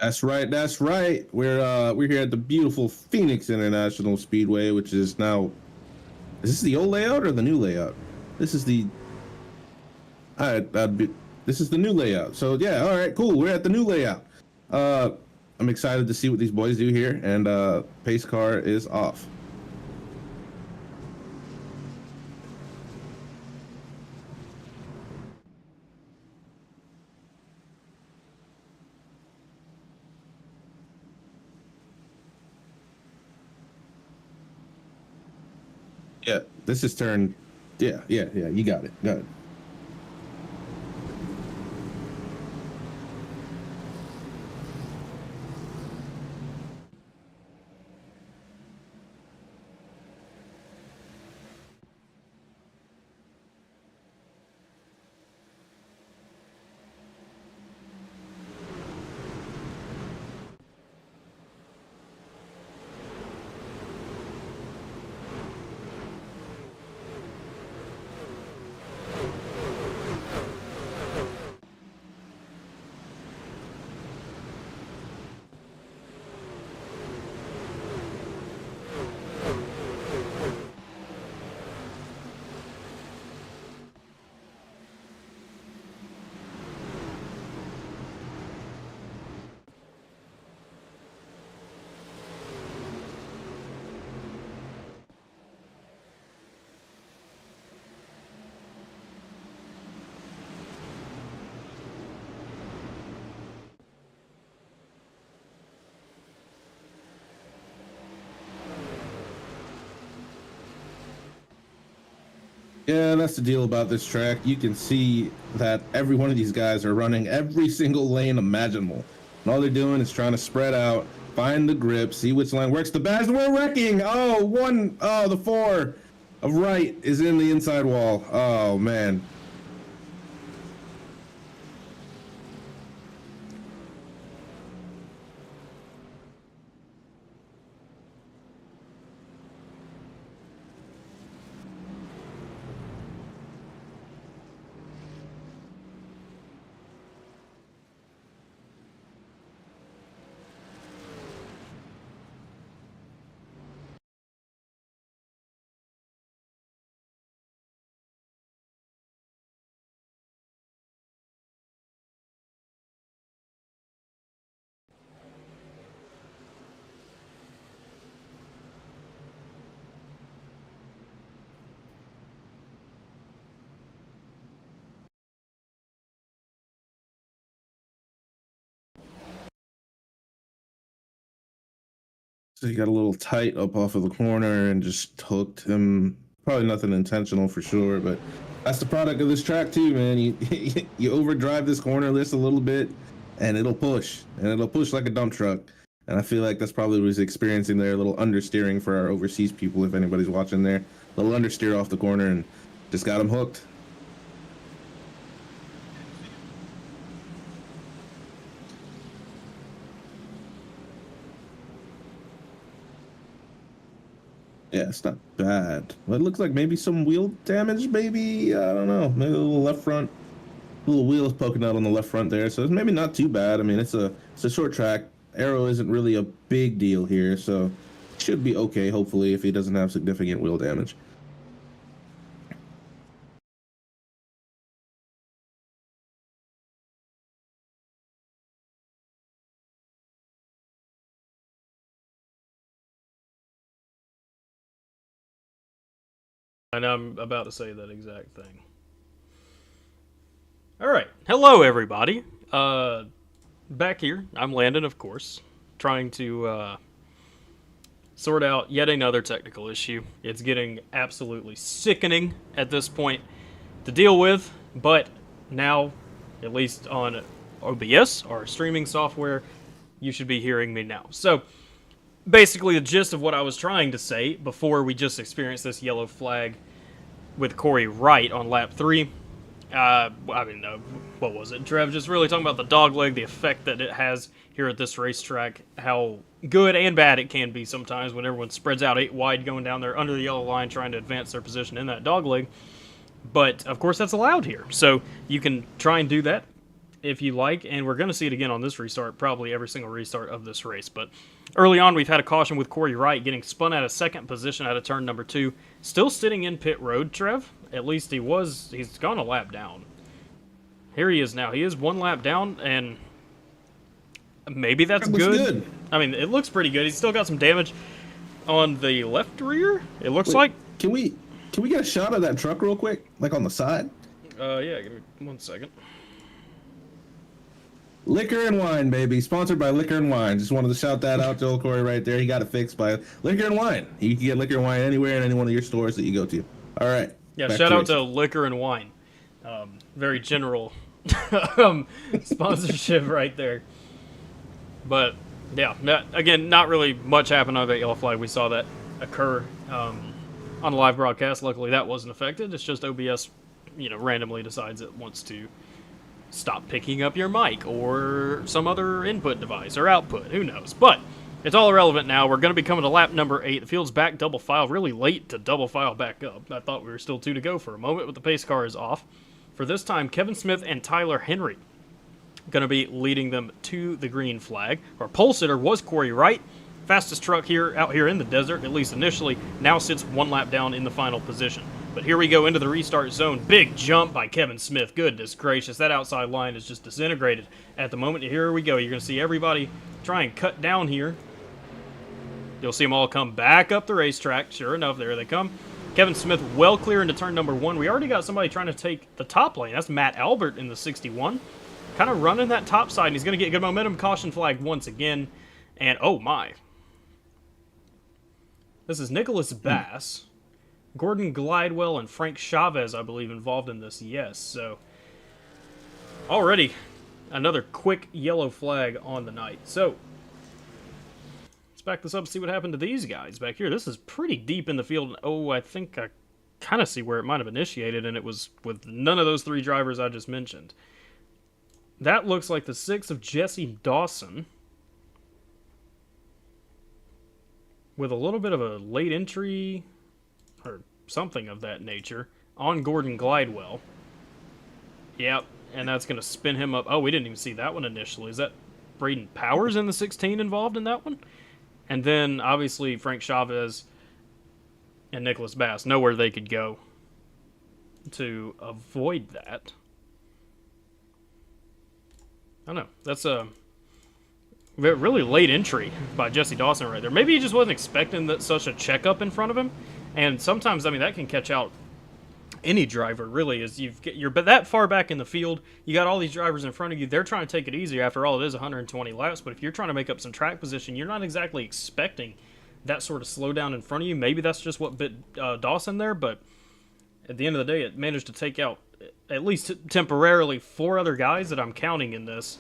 That's right. That's right. We're here at the beautiful Phoenix International Speedway, which is now. Is this the old layout or the new layout? This is the. That'd be. This is the new layout. So yeah, all right, cool. We're at the new layout. Uh, I'm excited to see what these boys do here, and pace car is off. Yeah, this is turn. Yeah. You got it. Got it. Yeah, that's the deal about this track. You can see that every one of these guys are running every single lane imaginable. And all they're doing is trying to spread out, find the grip, see which line works the best. We're wrecking! Oh, the four of right is in the inside wall. Oh, man. So he got a little tight up off of the corner and just hooked him. Probably nothing intentional for sure, but that's the product of this track too, man. You you overdrive this corner list a little bit, and it'll push like a dump truck. And I feel like that's probably what he's experiencing there. A little understeering for our overseas people, if anybody's watching there. A little understeer off the corner and just got him hooked. Yeah, it's not bad. But it looks like maybe some wheel damage, maybe. I don't know. Maybe a little left front, little wheels poking out on the left front there. So it's maybe not too bad. I mean, it's a short track. Aero isn't really a big deal here, so should be okay. Hopefully, if he doesn't have significant wheel damage. And I'm about to say that exact thing. All right, hello everybody. Back here, I'm Landon, of course, trying to sort out yet another technical issue. It's getting absolutely sickening at this point to deal with, but now, at least on OBS, our streaming software, you should be hearing me now. So, basically, the gist of what I was trying to say before we just experienced this yellow flag with Corey Wright on lap 3. What was it? Trev just really talking about the dogleg, the effect that it has here at this racetrack, how good and bad it can be sometimes when everyone spreads out 8 wide going down there under the yellow line trying to advance their position in that dogleg. But, of course, that's allowed here. So you can try and do that if you like, and we're going to see it again on this restart, probably every single restart of this race. But early on, we've had a caution with Corey Wright getting spun out of second position out of turn number 2. Still sitting in pit road, Trev. At least he was. He's gone a lap down. Here he is now. He is 1 lap down, and maybe that's good. I mean, it looks pretty good. He's still got some damage on the left rear, it looks like. Can we get a shot of that truck real quick? Like on the side? Yeah, give me 1 second. Liquor and Wine, baby. Sponsored by Liquor and Wine. Just wanted to shout that out to old Corey right there. He got it fixed by Liquor and Wine. You can get Liquor and Wine anywhere in any one of your stores that you go to. All right. Yeah, shout out to Liquor and Wine. Very general sponsorship right there. But, yeah, again, not really much happened on that yellow flag. We saw that occur on a live broadcast. Luckily, that wasn't affected. It's just OBS, randomly decides it wants to stop picking up your mic or some other input device or output. Who knows? But it's all irrelevant now. We're going to be coming to lap number 8. The field's back double file. Really late to double file back up. I thought we were still 2 to go for a moment, but the pace car is off. For this time, Kevin Smith and Tyler Henry going to be leading them to the green flag. Our pole sitter was Corey Wright. Fastest truck out here in the desert, at least initially, now sits 1 lap down in the final position. But here we go into the restart zone. Big jump by Kevin Smith. Goodness gracious, that outside line is just disintegrated at the moment. Here we go. You're going to see everybody try and cut down here. You'll see them all come back up the racetrack. Sure enough, there they come. Kevin Smith well clear into turn number 1. We already got somebody trying to take the top lane. That's Matt Albert in the 61. Kind of running that top side, and he's going to get good momentum. Caution flag once again. And, oh my. This is Nicholas Bass. Gordon Glidewell and Frank Chavez, I believe, involved in this. Yes, so already another quick yellow flag on the night. So let's back this up and see what happened to these guys back here. This is pretty deep in the field. Oh, I think I kind of see where it might have initiated, and it was with none of those 3 drivers I just mentioned. That looks like the 6 of Jesse Dawson with a little bit of a late entry or something of that nature on Gordon Glidewell. Yep, and that's going to spin him up. Oh, we didn't even see that one initially. Is that Braden Powers in the 16 involved in that one? And then, obviously, Frank Chavez and Nicholas Bass know where they could go to avoid that. I don't know. That's a really late entry by Jesse Dawson right there. Maybe he just wasn't expecting such a checkup in front of him. And sometimes, I mean, that can catch out any driver, really, as you're that far back in the field. You got all these drivers in front of you. They're trying to take it easy. After all, it is 120 laps. But if you're trying to make up some track position, you're not exactly expecting that sort of slowdown in front of you. Maybe that's just what bit Dawson there. But at the end of the day, it managed to take out, at least temporarily, 4 other guys that I'm counting in this.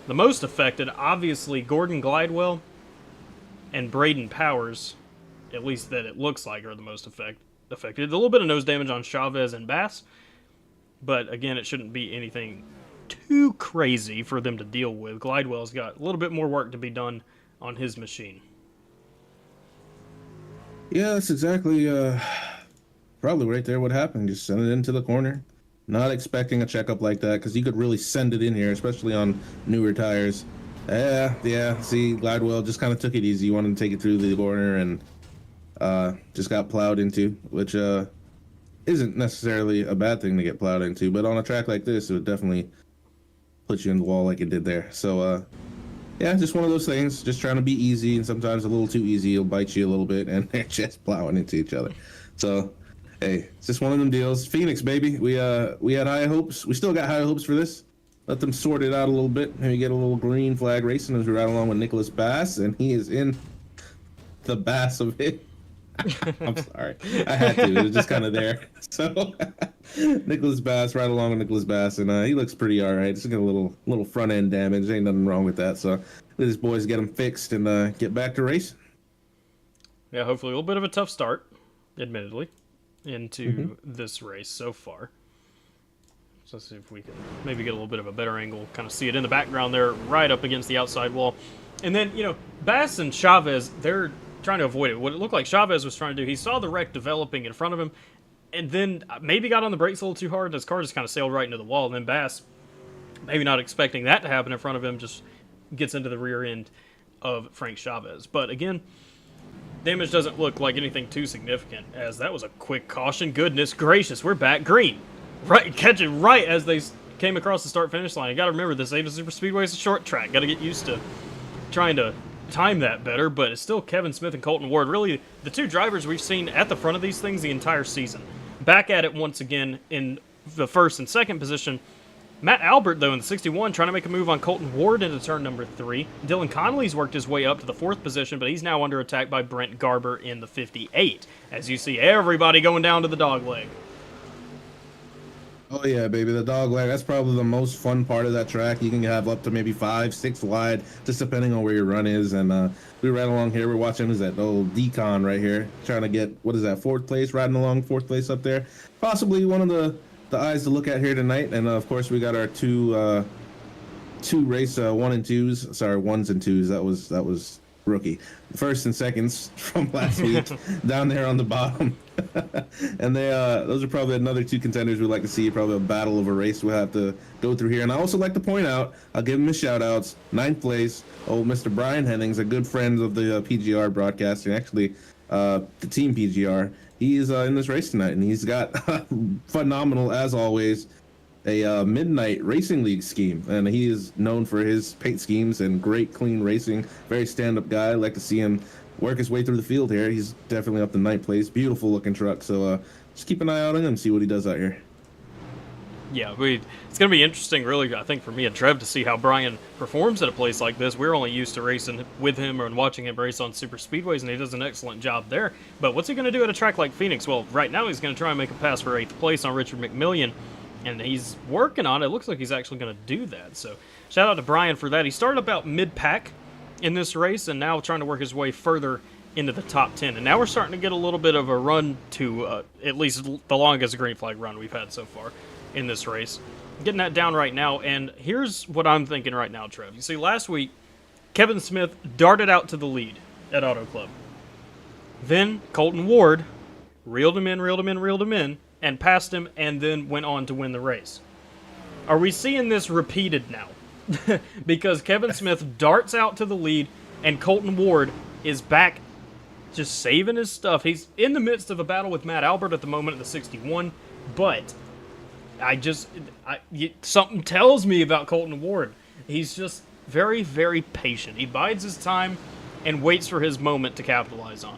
The most affected, obviously, Gordon Glidewell and Braden Powers. At least that it looks like are the most affected. A little bit of nose damage on Chavez and Bass, but again, it shouldn't be anything too crazy for them to deal with. Glidewell's got a little bit more work to be done on his machine. Yeah, that's exactly probably right there what happened. Just send it into the corner. Not expecting a checkup like that, because you could really send it in here, especially on newer tires. Yeah, see, Glidewell just kind of took it easy. He wanted to take it through the corner and just got plowed into, which isn't necessarily a bad thing to get plowed into, but on a track like this, it would definitely put you in the wall like it did there. So, yeah, just one of those things, just trying to be easy, and sometimes a little too easy, it'll bite you a little bit, and they're just plowing into each other. So, hey, it's just one of them deals. Phoenix, baby, we had high hopes. We still got high hopes for this. Let them sort it out a little bit. Maybe get a little green flag racing as we ride along with Nicholas Bass, and he is in the Bass of it. I'm sorry. I had to. It was just kind of there. So, Nicholas Bass, right along with Nicholas Bass, and he looks pretty all right. Just got a little front end damage. Ain't nothing wrong with that. So, let these boys get him fixed and get back to racing. Yeah, hopefully a little bit of a tough start, admittedly, into this race so far. So let's see if we can maybe get a little bit of a better angle, kind of see it in the background there, right up against the outside wall. And then, Bass and Chavez, they're trying to avoid it. What it looked like Chavez was trying to do, he saw the wreck developing in front of him, and then maybe got on the brakes a little too hard, and his car just kind of sailed right into the wall. And then Bass maybe not expecting that to happen in front of him, just gets into the rear end of Frank Chavez. But again, damage doesn't look like anything too significant, as that was a quick caution. Goodness gracious, we're back green. Right, catch it right as they came across the start-finish line. You got to remember, this Ada Super Speedway is a short track. Got to get used to trying to time that better, but it's still Kevin Smith and Colton Ward, really the two drivers we've seen at the front of these things the entire season. Back at it once again in the first and second position. Matt Albert, though, in the 61, trying to make a move on Colton Ward into turn number 3. Dylan Connolly's worked his way up to the 4th position, but he's now under attack by Brent Garber in the 58. As you see everybody going down to the dog leg. Oh yeah, baby, the dog leg. That's probably the most fun part of that track. You can have up to maybe 5, 6 wide, just depending on where your run is. And we're right along here. We're watching, who's that old Decon right here, trying to get, what is that, 4th place, riding along 4th place up there. Possibly one of the eyes to look at here tonight. And of course, we got our two race 1 and 2s. Sorry, 1s and 2s. That was rookie. First and seconds from last week down there on the bottom. And those are probably another 2 contenders we'd like to see. Probably a battle of a race we'll have to go through here. And I also like to point out, I'll give him a shout outs. 9th place, old Mr. Brian Hennings, a good friend of the PGR broadcasting, actually the team PGR. He's in this race tonight, and he's got phenomenal, as always, a midnight racing league scheme, and he is known for his paint schemes and great clean racing. Very stand-up guy. I'd like to see him work his way through the field here. He's definitely up to 9th place. Beautiful looking truck. So just keep an eye out on him, see what he does out here. Yeah, it's going to be interesting, really, I think, for me and Trev to see how Brian performs at a place like this. We're only used to racing with him and watching him race on super speedways, and he does an excellent job there. But what's he going to do at a track like Phoenix? Well, right now he's going to try and make a pass for 8th place on Richard McMillian, and he's working on it. It looks like he's actually going to do that. So shout out to Brian for that. He started about mid-pack in this race, and now trying to work his way further into the top 10. And now we're starting to get a little bit of a run to at least the longest green flag run we've had so far in this race. Getting that down right now, and here's what I'm thinking right now, Trev. You see, last week, Kevin Smith darted out to the lead at Auto Club. Then Colton Ward reeled him in, and passed him, and then went on to win the race. Are we seeing this repeated now? Because Kevin Smith darts out to the lead, and Colton Ward is back just saving his stuff. He's in the midst of a battle with Matt Albert at the moment at the 61, but something tells me about Colton Ward. He's just very, very patient. He bides his time and waits for his moment to capitalize on.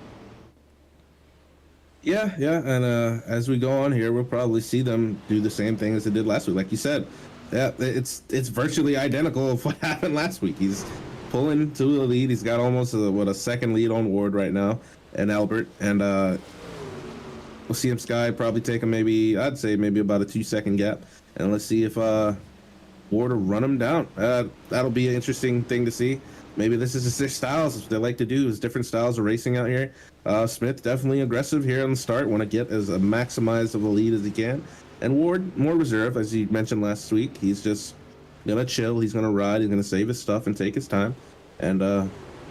Yeah, and as we go on here, we'll probably see them do the same thing as they did last week. Like you said, yeah, it's virtually identical of what happened last week. He's pulling to the lead. He's got almost a second lead on Ward right now, and Albert, and we'll see him Sky probably take him I'd say maybe about a 2-second gap, and let's see if Ward will run him down. That'll be an interesting thing to see. Maybe this is their styles. They like to do is different styles of racing out here. Smith definitely aggressive here on the start. Want to get as a maximize of a lead as he can. And Ward more reserved, as you mentioned last week. He's just gonna chill. He's gonna ride. He's gonna save his stuff and take his time. And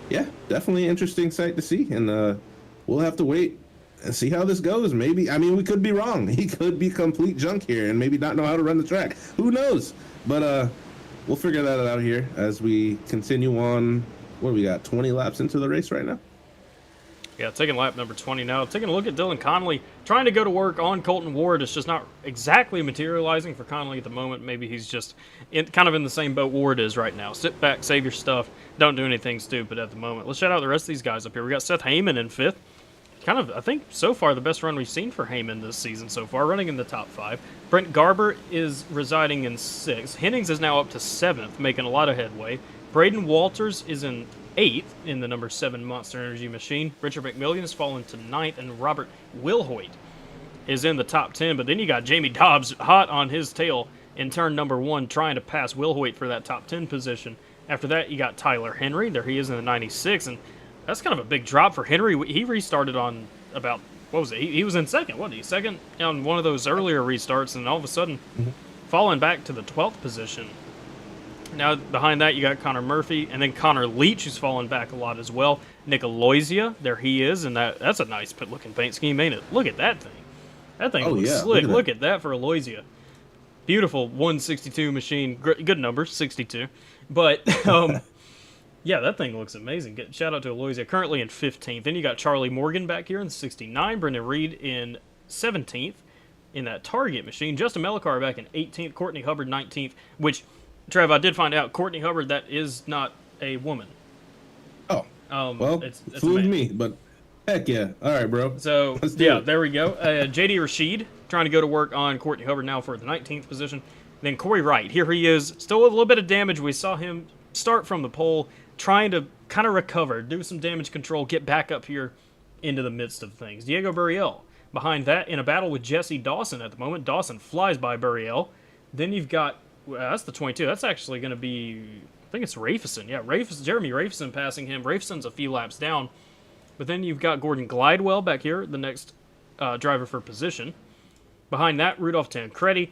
yeah, definitely interesting sight to see. And we'll have to wait and see how this goes. Maybe, I mean, we could be wrong. He could be complete junk here and maybe not know how to run the track. Who knows? But we'll figure that out here as we continue on. What do we got? 20 laps into the race right now? Yeah, taking lap number 20 now. Taking a look at Dylan Connolly, trying to go to work on Colton Ward. It's just not exactly materializing for Connolly at the moment. Maybe he's just kind of in the same boat Ward is right now. Sit back, save your stuff. Don't do anything stupid at the moment. Let's shout out the rest of these guys up here. We got Seth Heyman in 5th. Kind of, I think, so far the best run we've seen for Heyman this season so far, running in the top 5. Brent Garber is residing in 6th. Hennings is now up to 7th, making a lot of headway. Braden Walters is in 8th in the number 7 Monster Energy machine. Richard McMillian has fallen to 9th, and Robert Wilhoit is in the top 10. But then you got Jamie Dobbs hot on his tail in turn number 1, trying to pass Wilhoit for that top 10 position. After that, you got Tyler Henry. There he is in the 96, and that's kind of a big drop for Henry. He restarted on about, what was it? He was in 2nd, wasn't he? 2nd on one of those earlier restarts, and all of a sudden falling back to the 12th position. Now, behind that, you got Connor Murphy, and then Connor Leach, who's fallen back a lot as well. Nick Aloysia, there he is, and that's a nice looking paint scheme, ain't it? Look at that thing. That thing looks slick. Look at that for Aloysia. Beautiful 162 machine. Good number, 62. But, yeah, that thing looks amazing. Shout out to Aloysia, currently in 15th. Then you got Charlie Morgan back here in 69. Brendan Reed in 17th in that Target machine. Justin Melicar back in 18th. Courtney Hubbard 19th, which, Trev, I did find out, Courtney Hubbard, that is not a woman. Oh, well, it's fooled me, but heck yeah. All right, bro. So, yeah, there we go. JD Rashid trying to go to work on Courtney Hubbard now for the 19th position. Then Corey Wright, here he is, still with a little bit of damage. We saw him start from the pole, trying to kind of recover, do some damage control, get back up here into the midst of things. Diego Burriel behind that in a battle with Jesse Dawson at the moment. Dawson flies by Burriel. Then you've got, that's the 22. That's actually going to be, I think it's Rafison. Yeah, Jeremy Rafison passing him. Rafison's a few laps down. But then you've got Gordon Glidewell back here, the next driver for position. Behind that, Rudolph Tancredi,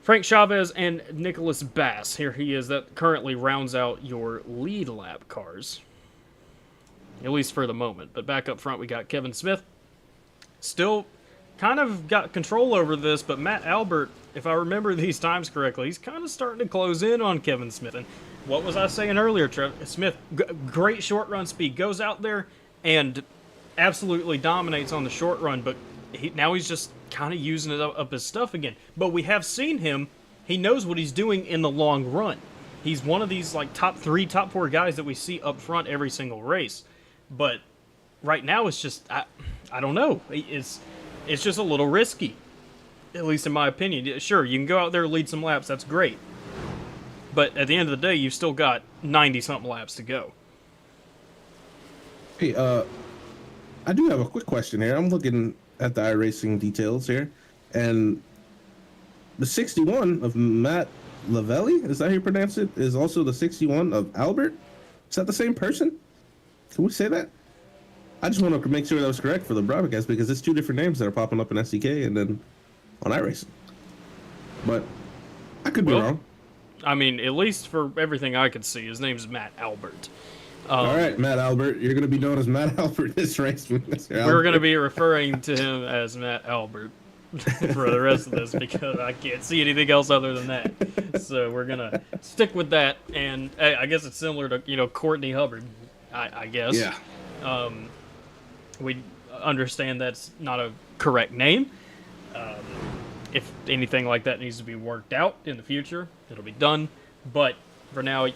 Frank Chavez, and Nicholas Bass. Here he is. That currently rounds out your lead lap cars, at least for the moment. But back up front, we got Kevin Smith. Still kind of got control over this, but Matt Albert, if I remember these times correctly, he's kind of starting to close in on Kevin Smith. And what was I saying earlier, Trev? Smith, great short run speed, goes out there and absolutely dominates on the short run, but now he's just kind of using it up his stuff again. But we have seen him. He knows what he's doing in the long run. He's one of these like top 3, top 4 guys that we see up front every single race. But right now it's just, I don't know. It's just a little risky, at least in my opinion. Sure, you can go out there, lead some laps. That's great. But at the end of the day, you've still got 90-something laps to go. Hey, I do have a quick question here. I'm looking at the iRacing details here, and the 61 of Matt Lavelli, is that how you pronounce it, is also the 61 of Albert? Is that the same person? Can we say that? I just want to make sure that was correct for the broadcast, because it's 2 different names that are popping up in SDK and then on iRacing. But I could be wrong. I mean, at least for everything I could see, his name's Matt Albert. All right, Matt Albert. You're going to be known as Matt Albert this race. We're going to be referring to him as Matt Albert for the rest of this, because I can't see anything else other than that. So we're going to stick with that. And hey, I guess it's similar to, Courtney Hubbard, I guess. Yeah. We understand that's not a correct name. If anything like that needs to be worked out in the future, it'll be done. But for now,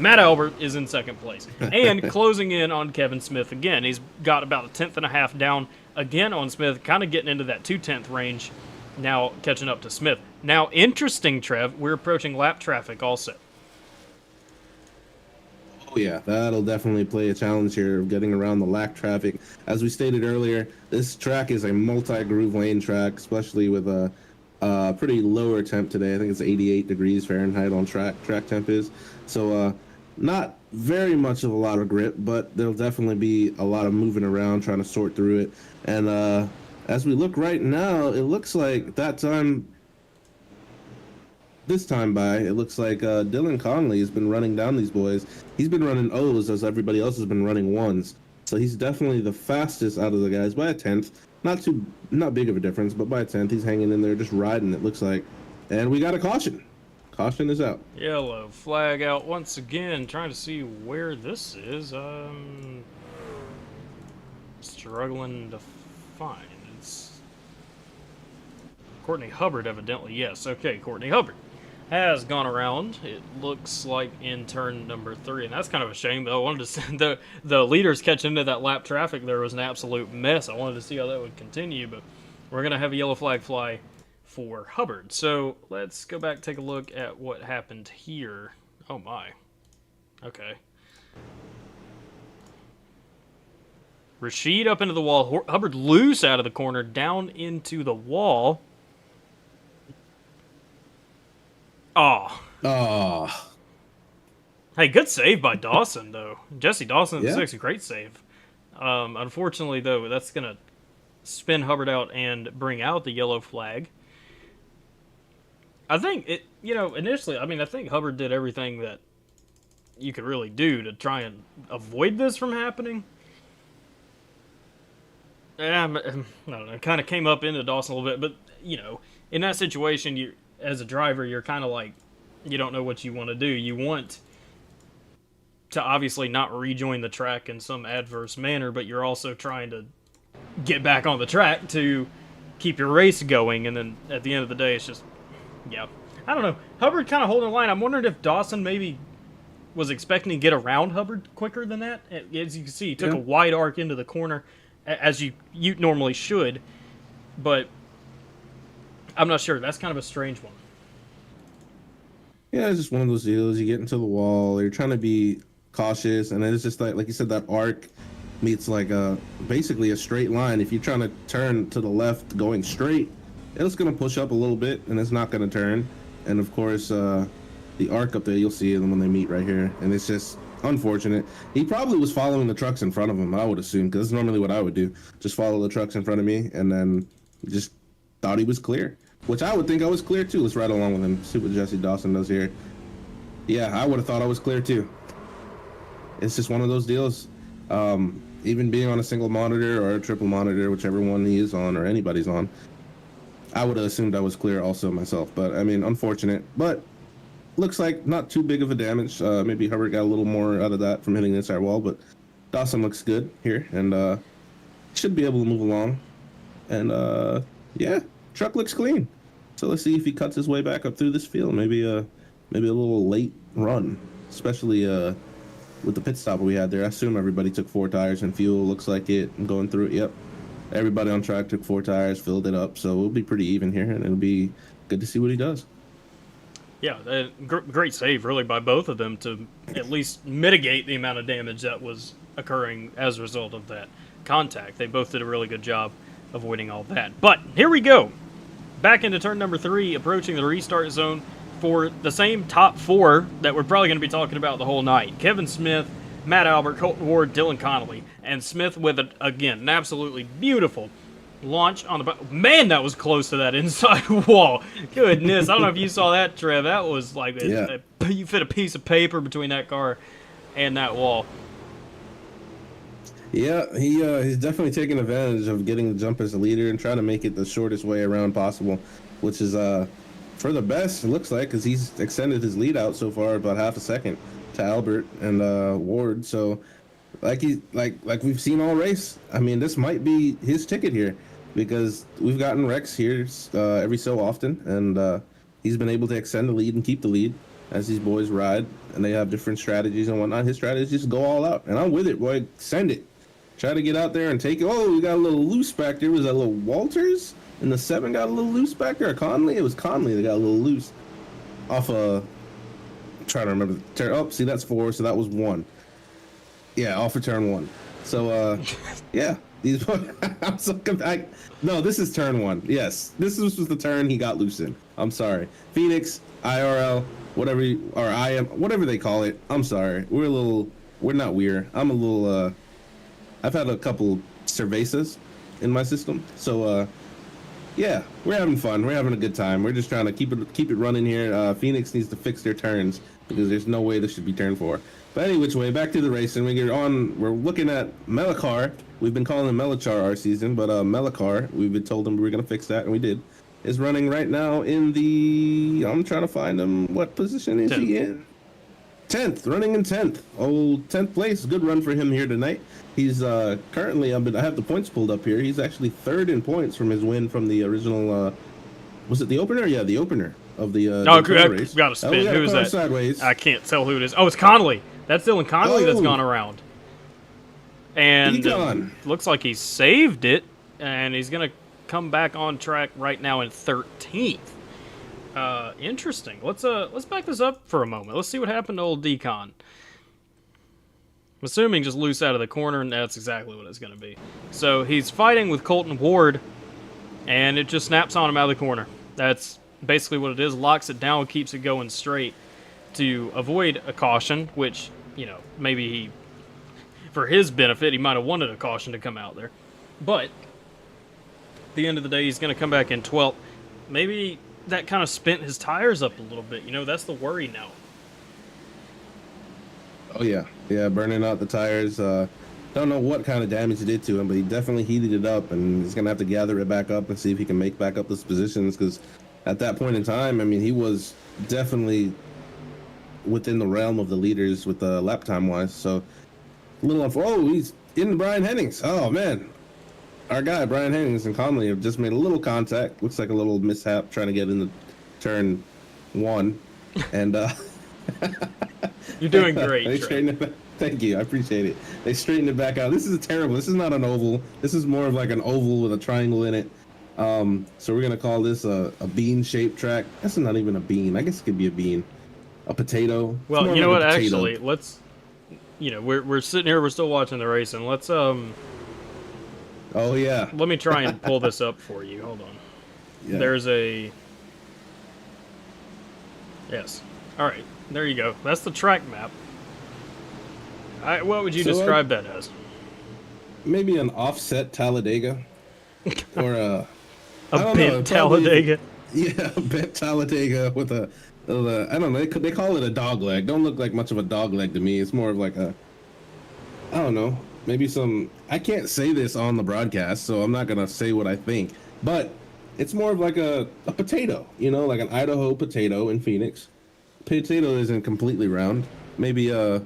Matt Albert is in second place. And closing in on Kevin Smith again. He's got about a 1/10.5 down again on Smith, kind of getting into that 2/10 range, now catching up to Smith. Now, interesting, Trev, we're approaching lap traffic also. Oh, yeah, that'll definitely play a challenge here of getting around the lap traffic. As we stated earlier, this track is a multi-groove lane track, especially with a pretty lower temp today. I think it's 88 degrees Fahrenheit on track temp is. So, not very much of a lot of grip, but there'll definitely be a lot of moving around, trying to sort through it. And as we look right now, it looks like this time by, it looks like Dylan Conley has been running down these boys. He's been running O's as everybody else has been running 1s. So he's definitely the fastest out of the guys by a 10th. Not big of a difference, but by a 10th, he's hanging in there, just riding, it looks like. And we got a caution. Caution is out. Yellow flag out once again. Trying to see where this is. Struggling to find. It's Courtney Hubbard, evidently. Yes. Okay, Courtney Hubbard has gone around. It looks like in turn number 3, and that's kind of a shame. Though I wanted to see the leaders catch into that lap traffic. There was an absolute mess. I wanted to see how that would continue, but we're gonna have a yellow flag fly for Hubbard. So let's go back and take a look at what happened here. Oh my. Okay. Rashid up into the wall. Hubbard loose out of the corner, down into the wall. Oh. Hey, good save by Dawson, though. Jesse Dawson, yeah. 6, a great save. Unfortunately, though, that's going to spin Hubbard out and bring out the yellow flag. I think initially, I think Hubbard did everything that you could really do to try and avoid this from happening. I don't know, kind of came up into Dawson a little bit, but, in that situation, as a driver, you're kind of like, you don't know what you want to do. You want to obviously not rejoin the track in some adverse manner, but you're also trying to get back on the track to keep your race going, and then at the end of the day, it's just, yeah. I don't know. Hubbard kind of holding the line. I'm wondering if Dawson maybe was expecting to get around Hubbard quicker than that. As you can see, he took a wide arc into the corner, as you normally should, but I'm not sure. That's kind of a strange one. Yeah, it's just one of those deals. You get into the wall, you're trying to be cautious, and then it's just like you said, that arc meets like basically a straight line. If you're trying to turn to the left going straight, it's going to push up a little bit, and it's not going to turn. And of course, the arc up there, you'll see them when they meet right here, and it's just unfortunate. He probably was following the trucks in front of him, I would assume, because that's normally what I would do. Just follow the trucks in front of me, and then just thought he was clear, which I would think I was clear too. Let's ride along with him, see what Jesse Dawson does here. Yeah, I would have thought I was clear too. It's just one of those deals. Even being on a single monitor or a triple monitor, whichever one he is on or anybody's on, I would have assumed I was clear also myself. But I mean, unfortunate. But looks like not too big of a damage. Maybe Hubbard got a little more out of that from hitting the inside wall, but Dawson looks good here and should be able to move along. And yeah, truck looks clean. So let's see if he cuts his way back up through this field. Maybe a little late run, especially with the pit stop we had there. I assume everybody took 4 tires and fuel. Looks like it. I'm going through it. Yep. Everybody on track took 4 tires, filled it up. So it'll be pretty even here, and it'll be good to see what he does. Yeah, great save, really, by both of them to at least mitigate the amount of damage that was occurring as a result of that contact. They both did a really good job avoiding all that. But here we go. Back into turn number 3, approaching the restart zone for the same top 4 that we're probably going to be talking about the whole night. Kevin Smith, Matt Albert, Colton Ward, Dylan Connolly. And Smith with, again, an absolutely beautiful launch on the... Man, that was close to that inside wall. Goodness, I don't know if you saw that, Trev. That was like... Yeah. You fit a piece of paper between that car and that wall. Yeah, he's definitely taking advantage of getting the jump as a leader and trying to make it the shortest way around possible, which is for the best, it looks like, because he's extended his lead out so far about half a second to Albert and Ward. So like we've seen all race, I mean, this might be his ticket here, because we've gotten wrecks here every so often, and he's been able to extend the lead and keep the lead as these boys ride, and they have different strategies and whatnot. His strategy is go all out, and I'm with it, boy. Send it. Try to get out there and take it. Oh, we got a little loose back there. Was that a little Walters? And the 7 got a little loose back there. Or Conley? It was Conley that got a little loose. Off I'm trying to remember. Oh, see, that's 4, so that was 1. Yeah, off of turn 1. So, yeah. These I'm so no, this is turn 1. Yes, this was the turn he got loose in. I'm sorry. Phoenix, IRL, whatever, or IM, whatever they call it. I'm sorry. We're not weird. I'm a little, I've had a couple cervezas in my system. So, yeah, we're having fun. We're having a good time. We're just trying to keep it running here. Phoenix needs to fix their turns because there's no way this should be turn 4. But any which way, back to the racing. We're looking at Melachar. We've been calling him Melachar our season, but Melachar, we've been told him we were going to fix that, and we did. Is running right now in the... I'm trying to find him. What position is he in? 10th, running in 10th. Oh, 10th place. Good run for him here tonight. He's currently, I have the points pulled up here. He's actually 3rd in points from his win from the original, was it the opener? Yeah, the opener of the race. Got to spin. Who is that? Sideways. I can't tell who it is. Oh, it's Connolly. That's Dylan Connolly that's gone around. And looks like he saved it, and he's going to come back on track right now in 13th. Interesting. Let's back this up for a moment. Let's see what happened to old Decon. I'm assuming just loose out of the corner, and that's exactly what it's going to be. So he's fighting with Colton Ward, and it just snaps on him out of the corner. That's basically what it is. Locks it down, keeps it going straight to avoid a caution, which, maybe for his benefit, he might have wanted a caution to come out there. But at the end of the day, he's going to come back in 12th. Maybe that kind of spent his tires up a little bit. That's the worry now. Oh, yeah. Yeah, burning out the tires. Don't know what kind of damage it did to him, but he definitely heated it up, and he's going to have to gather it back up and see if he can make back up those positions, because at that point in time, I mean, he was definitely within the realm of the leaders with the lap time wise. So a little oh, he's in Brian Hennings. Oh man, our guy Brian Hennings and Conley have just made a little contact. Looks like a little mishap trying to get in the turn one, and you're doing great. they straightened it back. Thank you, I appreciate it. They straightened it back out. This is terrible. This is not an oval. This is more of like an oval with a triangle in it. So we're gonna call this a bean-shaped track. That's not even a bean. I guess it could be a bean, a potato. Well, you know what? Actually, let's. You know, we're sitting here. We're still watching the race, and let's Oh yeah. Let me try and pull this up for you. Hold on. Yeah. There's a. Yes. All right. There you go. That's the track map. What would you describe that as? Maybe an offset Talladega, or a bent Talladega. Yeah, a bent Talladega with a I don't know. They call it a dog leg. Don't look like much of a dog leg to me. It's more of like a, I don't know, maybe some. I can't say this on the broadcast, so I'm not gonna say what I think. But it's more of like a potato, you know, like an Idaho potato in Phoenix. Potato isn't completely round. Maybe I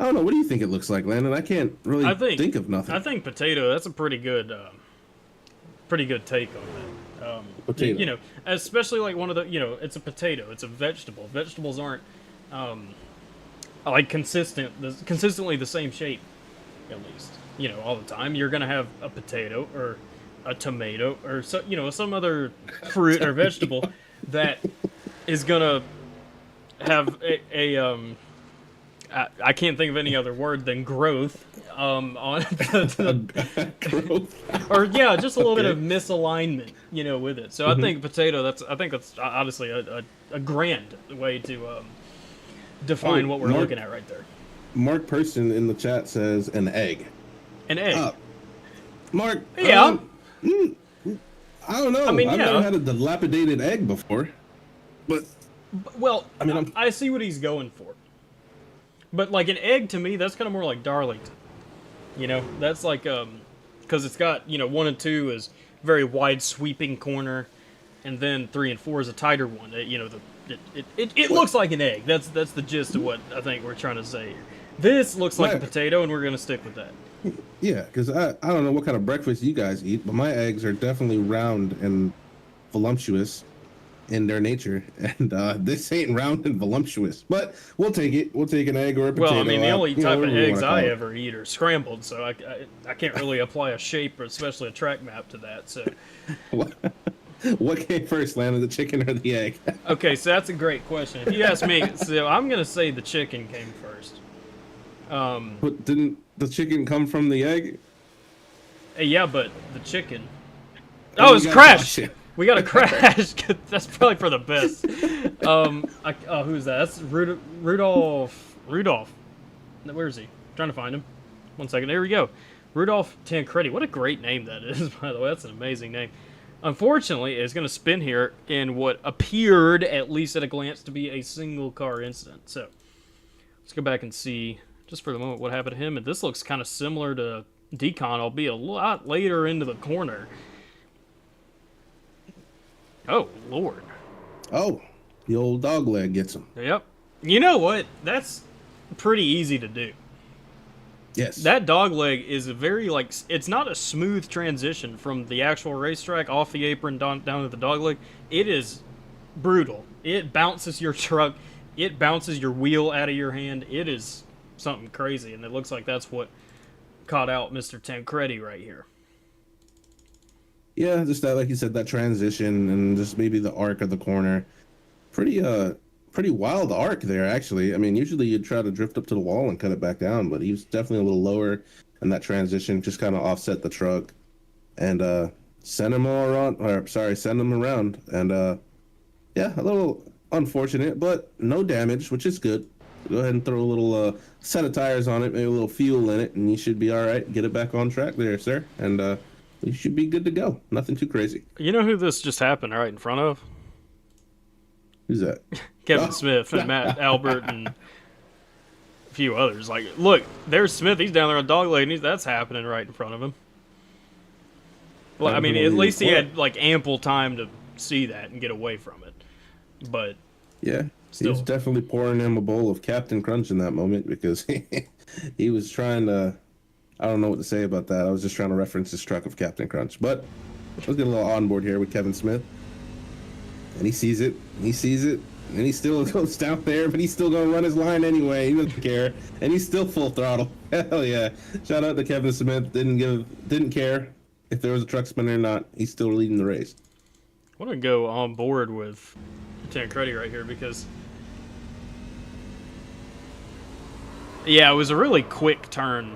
don't know. What do you think it looks like, Landon? I can't really think of nothing. I think potato. That's a pretty good take on that. Potato. You know, especially like one of the, you know, it's a potato. It's a vegetable. Vegetables aren't like consistently the same shape, at least. You know, all the time. You're gonna have a potato or a tomato or so, you know, some other fruit or vegetable that is gonna have I can't think of any other word than growth on Growth. or yeah, just a little bit of misalignment, you know, with it. So I think potato. I think that's honestly a grand way to define what we're looking at right there. Mark Person in the chat says an egg. An egg. Mark. Yeah. I don't know. I mean, I've yeah. never had a dilapidated egg before, but well, I mean, I see what he's going for. But like an egg to me, that's kind of more like Darlington. You know, that's like because it's got, you know, 1 and 2 is very wide sweeping corner, and then 3 and 4 is a tighter one. You know, it looks like an egg. That's the gist of what I think we're trying to say here. This looks like a potato, and we're gonna stick with that. Yeah, because I don't know what kind of breakfast you guys eat, but my eggs are definitely round and voluptuous in their nature, and this ain't round and voluptuous, but we'll take it. We'll take an egg or a potato. Well, I mean, the only type of eggs I it. ever eat are scrambled, so I can't really apply a shape, or especially a track map, to that. So, what came first, Landon, the chicken or the egg? Okay, so that's a great question. If you ask me, so I'm gonna say the chicken came first. But didn't the chicken come from the egg? Yeah, but the chicken. Oh, it's crashed. We got a crash. That's probably for the best. Who's that? That's Rudolph. Where is he? I'm trying to find him. 1 second. There we go. Rudolph Tancredi. What a great name that is, by the way. That's an amazing name. Unfortunately, it's going to spin here in what appeared, at least at a glance, to be a single car incident. So let's go back and see, just for the moment, what happened to him. And this looks kind of similar to Decon, albeit a lot later into the corner. Oh, Lord. Oh, the old dog leg gets him. Yep. You know what? That's pretty easy to do. Yes. That dog leg is a very, like, it's not a smooth transition from the actual racetrack off the apron down to the dog leg. It is brutal. It bounces your truck. It bounces your wheel out of your hand. It is something crazy, and it looks like that's what caught out Mr. Tancredi right here. Yeah, just that, like you said, that transition and just maybe the arc of the corner. Pretty wild arc there, actually. I mean, usually you'd try to drift up to the wall and cut it back down, but he was definitely a little lower, and that transition just kind of offset the truck and send him around. And yeah, a little unfortunate, but no damage, which is good. Go ahead and throw a little set of tires on it, maybe a little fuel in it, and you should be all right. Get it back on track there, sir, and you should be good to go. Nothing too crazy. You know who this just happened right in front of? Who's that? Kevin Smith and Matt Albert and a few others. Like, look, there's Smith. He's down there on dog leg, and that's happening right in front of him. Well, I mean, at least he had like ample time to see that and get away from it. But Yeah, he was still, definitely pouring him a bowl of Captain Crunch in that moment because he was trying to. I don't know what to say about that. I was just trying to reference his truck of Captain Crunch. But let's get a little onboard here with Kevin Smith. And he sees it. He sees it. And he still goes down there, but he's still going to run his line anyway. He doesn't care. And he's still full throttle. Hell yeah. Shout out to Kevin Smith. Didn't care if there was a truck spinner or not. He's still leading the race. I want to go on board with Lieutenant Cruddy right here because, yeah, it was a really quick turn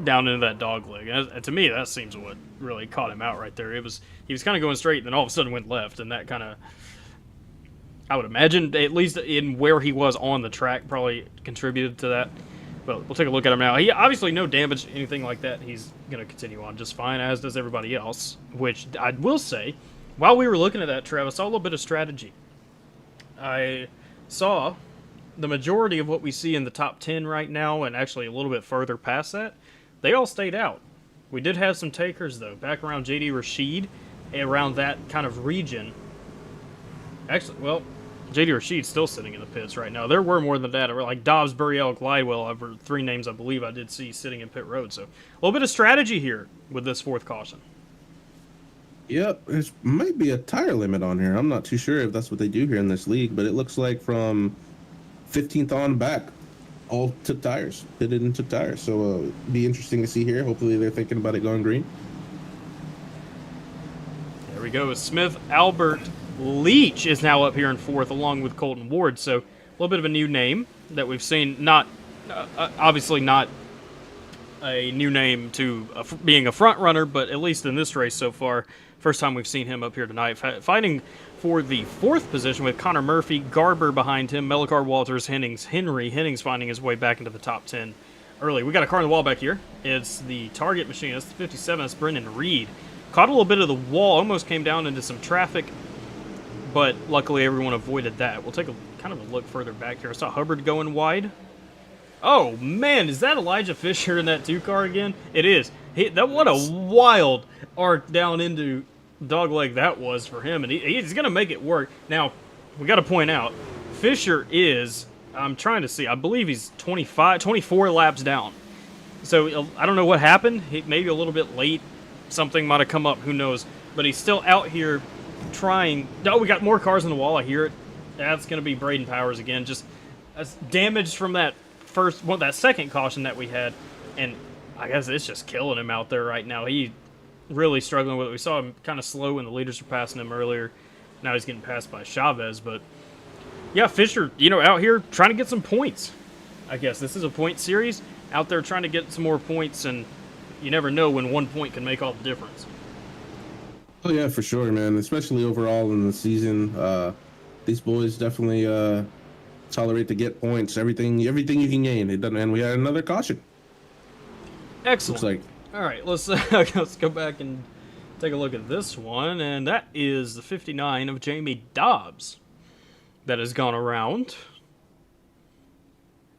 down into that dog leg. And to me, that seems what really caught him out right there. He was kind of going straight, and then all of a sudden went left, and that kind of, I would imagine, at least in where he was on the track, probably contributed to that. But we'll take a look at him now. He obviously no damage, anything like that. He's going to continue on just fine, as does everybody else. Which I will say, while we were looking at that, Trev, I saw a little bit of strategy. I saw the majority of what we see in the top 10 right now, and actually a little bit further past that, they all stayed out. We did have some takers, though, back around JD Rashid, around that kind of region. Actually, well, JD Rashid's still sitting in the pits right now. There were more than that. Like Dobbs, Burial, Glidewell, over 3 names I believe I did see sitting in pit road. So a little bit of strategy here with this 4th caution. Yep, there might be a tire limit on here. I'm not too sure if that's what they do here in this league, but it looks like from 15th on back, all took tires. Pitted and took tires. So it'd be interesting to see here. Hopefully they're thinking about it going green. There we go. Smith Albert Leach is now up here in 4th along with Colton Ward. So a little bit of a new name that we've seen. Not obviously not a new name to being a front runner, but at least in this race so far, first time we've seen him up here tonight, fighting for the 4th position with Connor Murphy, Garber behind him, Mellicar, Walters, Hennings finding his way back into the top 10 early. We got a car on the wall back here. It's the target machine. It's the 57. It's Brendan Reed. Caught a little bit of the wall, almost came down into some traffic, but luckily everyone avoided that. We'll take a kind of a look further back here. I saw Hubbard going wide. Oh, man, is that Elijah Fisher in that 2 car again? It is. What a wild arc down into dogleg that was for him, and he's going to make it work. Now, we got to point out, Fisher is, I'm trying to see, I believe he's 24 laps down. So I don't know what happened. Maybe a little bit late. Something might have come up. Who knows? But he's still out here trying. Oh, we got more cars on the wall. I hear it. That's going to be Braden Powers again. Just damage from that that 2nd caution that we had. And I guess it's just killing him out there right now. He really struggling with it. We saw him kind of slow when the leaders were passing him earlier. Now he's getting passed by Chavez. But yeah, Fisher, out here trying to get some points. I guess this is a point series. Out there trying to get some more points, and you never know when 1 point can make all the difference. Oh yeah, for sure, man. Especially overall in the season, these boys definitely tolerate to get points. Everything you can gain. It doesn't. And we had another caution. Excellent. Looks like. All right, let's go back and take a look at this one, and that is the 59 of Jamie Dobbs that has gone around.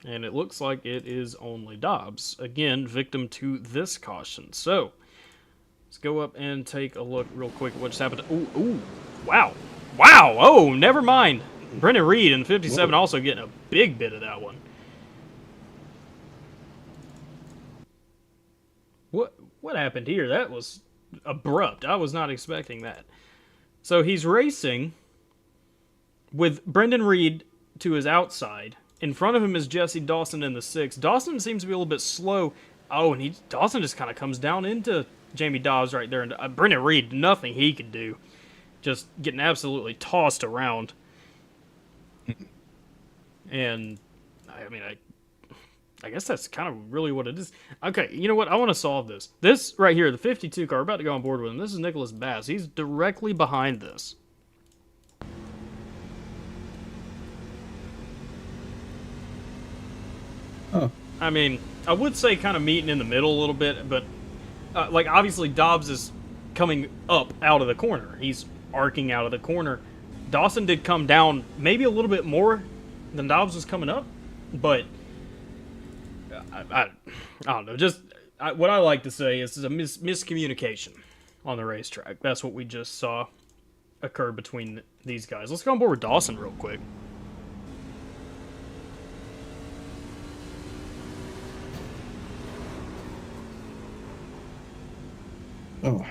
And it looks like it is only Dobbs. Again, victim to this caution. So, let's go up and take a look real quick at what just happened. Ooh, wow. Wow, oh, never mind. Brendan Reed in 57 also getting a big bit of that one. What happened here? That was abrupt. I was not expecting that. So he's racing with Brendan Reed to his outside. In front of him is Jesse Dawson in the 6. Dawson seems to be a little bit slow. Oh, and Dawson just kind of comes down into Jamie Dobbs right there. And Brendan Reed, nothing he could do. Just getting absolutely tossed around. And, I guess that's kind of really what it is. Okay, you know what? I want to solve this. This right here, the 52 car, we're about to go on board with him. This is Nicholas Bass. He's directly behind this. Oh. I would say kind of meeting in the middle a little bit, but, obviously Dobbs is coming up out of the corner. He's arcing out of the corner. Dawson did come down maybe a little bit more than Dobbs was coming up, but I don't know. Just what I like to say is a miscommunication on the racetrack. That's what we just saw. occur between these guys. Let's go on board with Dawson real quick. Oh.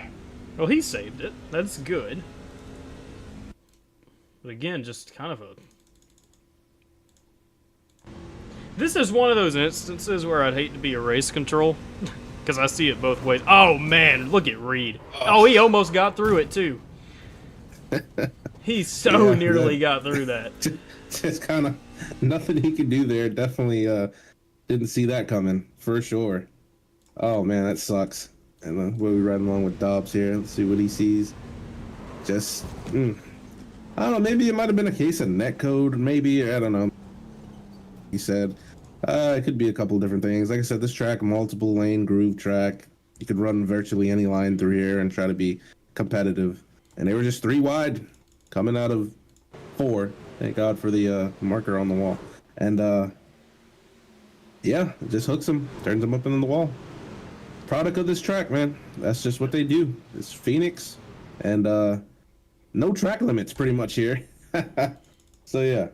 Well, he saved it. That's good. But again, just kind of a... This is one of those instances where I'd hate to be a race control. Because I see it both ways. Oh, man. Look at Reed. Oh, he almost got through it, too. He so nearly got through that. Just kind of nothing he could do there. Definitely didn't see that coming, for sure. Oh, man, that sucks. And then we'll be riding along with Dobbs here. Let's see what he sees. Just, I don't know. Maybe it might have been a case of netcode. Maybe, I don't know. He said it could be a couple of different things. Like I said, this track, multiple lane groove track. You could run virtually any line through here and try to be competitive. And they were just 3 wide, coming out of 4. Thank God for the marker on the wall. And yeah, it just hooks them, turns them up into the wall. Product of this track, man. That's just what they do. It's Phoenix, and no track limits pretty much here. So yeah.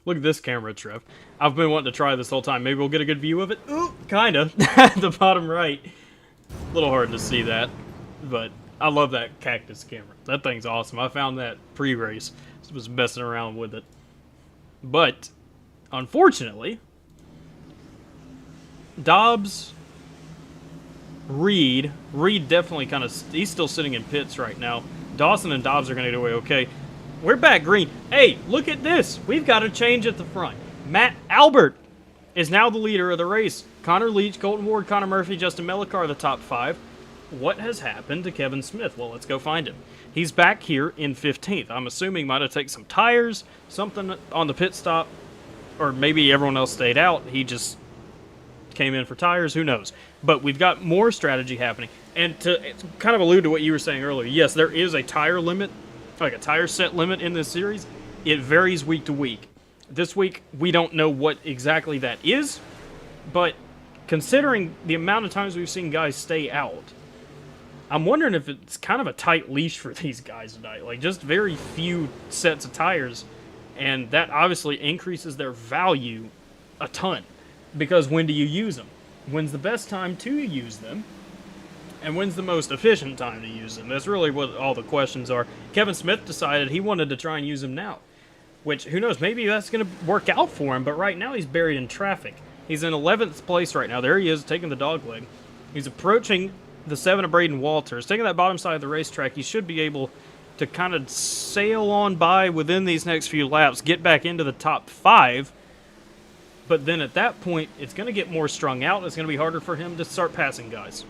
Look at this camera, Trev. I've been wanting to try this whole time. Maybe we'll get a good view of it. Ooh, kinda. At the bottom right. A little hard to see that, but I love that cactus camera. That thing's awesome. I found that pre-race. I was messing around with it. But, unfortunately, Dobbs, Reed definitely kind of, he's still sitting in pits right now. Dawson and Dobbs are going to get away okay. We're back green. Hey, look at this. We've got a change at the front. Matt Albert is now the leader of the race. Connor Leach, Colton Ward, Connor Murphy, Justin Melicar are the top 5. What has happened to Kevin Smith? Well, let's go find him. He's back here in 15th. I'm assuming might have taken some tires, something on the pit stop, or maybe everyone else stayed out. He just came in for tires. Who knows? But we've got more strategy happening. And to kind of allude to what you were saying earlier, yes, there is a tire limit, like a tire set limit in this series. It varies week to week. This week, we don't know what exactly that is, but considering the amount of times we've seen guys stay out, I'm wondering if it's kind of a tight leash for these guys tonight. Like, just very few sets of tires, and that obviously increases their value a ton. Because when do you use them? When's the best time to use them? And when's the most efficient time to use them? That's really what all the questions are. Kevin Smith decided he wanted to try and use them now. Which, who knows, maybe that's going to work out for him, but right now he's buried in traffic. He's in 11th place right now. There he is, taking the dog leg. He's approaching the 7 of Braden Walters. Taking that bottom side of the racetrack, he should be able to kind of sail on by within these next few laps, get back into the top 5. But then at that point, it's going to get more strung out. It's going to be harder for him to start passing guys.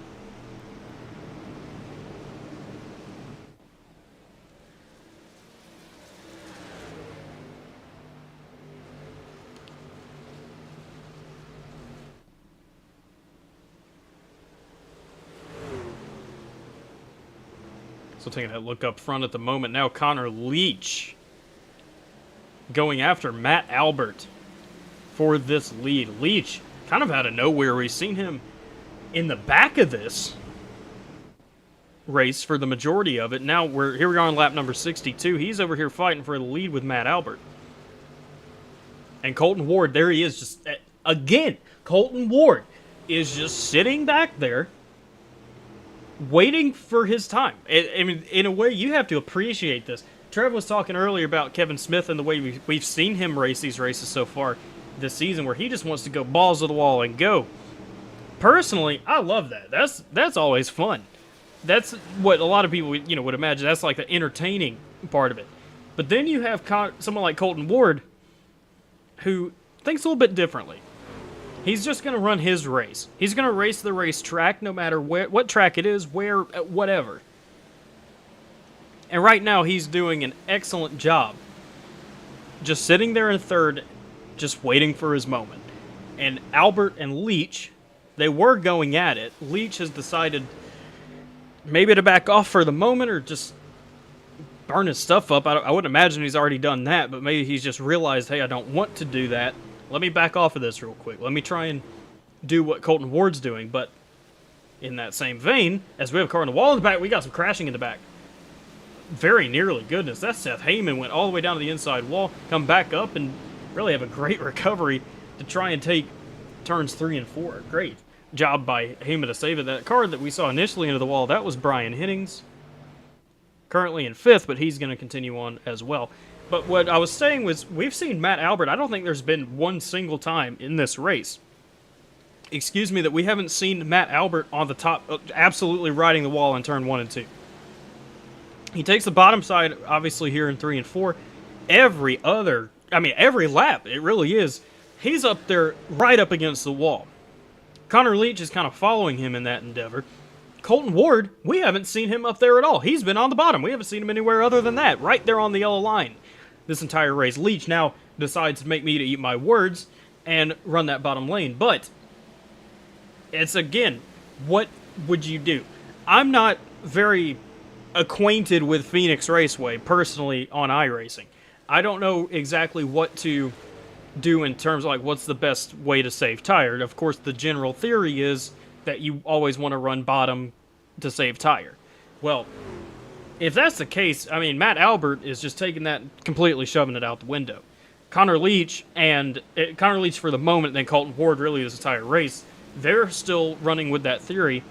So taking that look up front at the moment now, Connor Leach going after Matt Albert for this lead. Leach kind of out of nowhere. We've seen him in the back of this race for the majority of it. Now here we are on lap number 62. He's over here fighting for the lead with Matt Albert. And Colton Ward, there he is. Just again, Colton Ward is just sitting back there waiting for his time. I mean, in a way, you have to appreciate this. Trevin was talking earlier about Kevin Smith and the way we've seen him race these races so far this season, where he just wants to go balls to the wall and go. Personally, I love that. That's always fun. That's what a lot of people would imagine. That's like the entertaining part of it. But then you have someone like Colton Ward, who thinks a little bit differently. He's just going to run his race. He's going to race the racetrack no matter what track it is, where, whatever. And right now he's doing an excellent job. Just sitting there in third, just waiting for his moment. And Albert and Leach, they were going at it. Leach has decided maybe to back off for the moment or just burn his stuff up. I wouldn't imagine he's already done that, but maybe he's just realized, hey, I don't want to do that. Let me back off of this real quick. Let me try and do what Colton Ward's doing. But in that same vein, as we have a car on the wall in the back, we got some crashing in the back. very nearly, goodness, that Seth Heyman went all the way down to the inside wall, come back up, and really have a great recovery to try and take turns 3 and 4. Great job by Heyman to save it. That card that we saw initially into the wall, that was Brian Hennings, currently in 5th, but he's going to continue on as well. But what I was saying was, we've seen Matt Albert, I don't think there's been one single time in this race, that we haven't seen Matt Albert on the top, absolutely riding the wall in turn 1 and 2. He takes the bottom side, obviously, here in 3 and 4. Every lap, it really is, he's up there right up against the wall. Connor Leach is kind of following him in that endeavor. Colton Ward, we haven't seen him up there at all. He's been on the bottom. We haven't seen him anywhere other than that, right there on the yellow line this entire race. Leach now decides to make me to eat my words and run that bottom lane. But it's, again, what would you do? I'm not very acquainted with Phoenix Raceway personally on iRacing. I don't know exactly what to do in terms of, like, what's the best way to save tire. Of course, the general theory is that you always want to run bottom to save tire. Well, if that's the case, I mean, Matt Albert is just taking that, completely shoving it out the window. Connor Leach for the moment, then Colton Ward really this entire race, they're still running with that theory.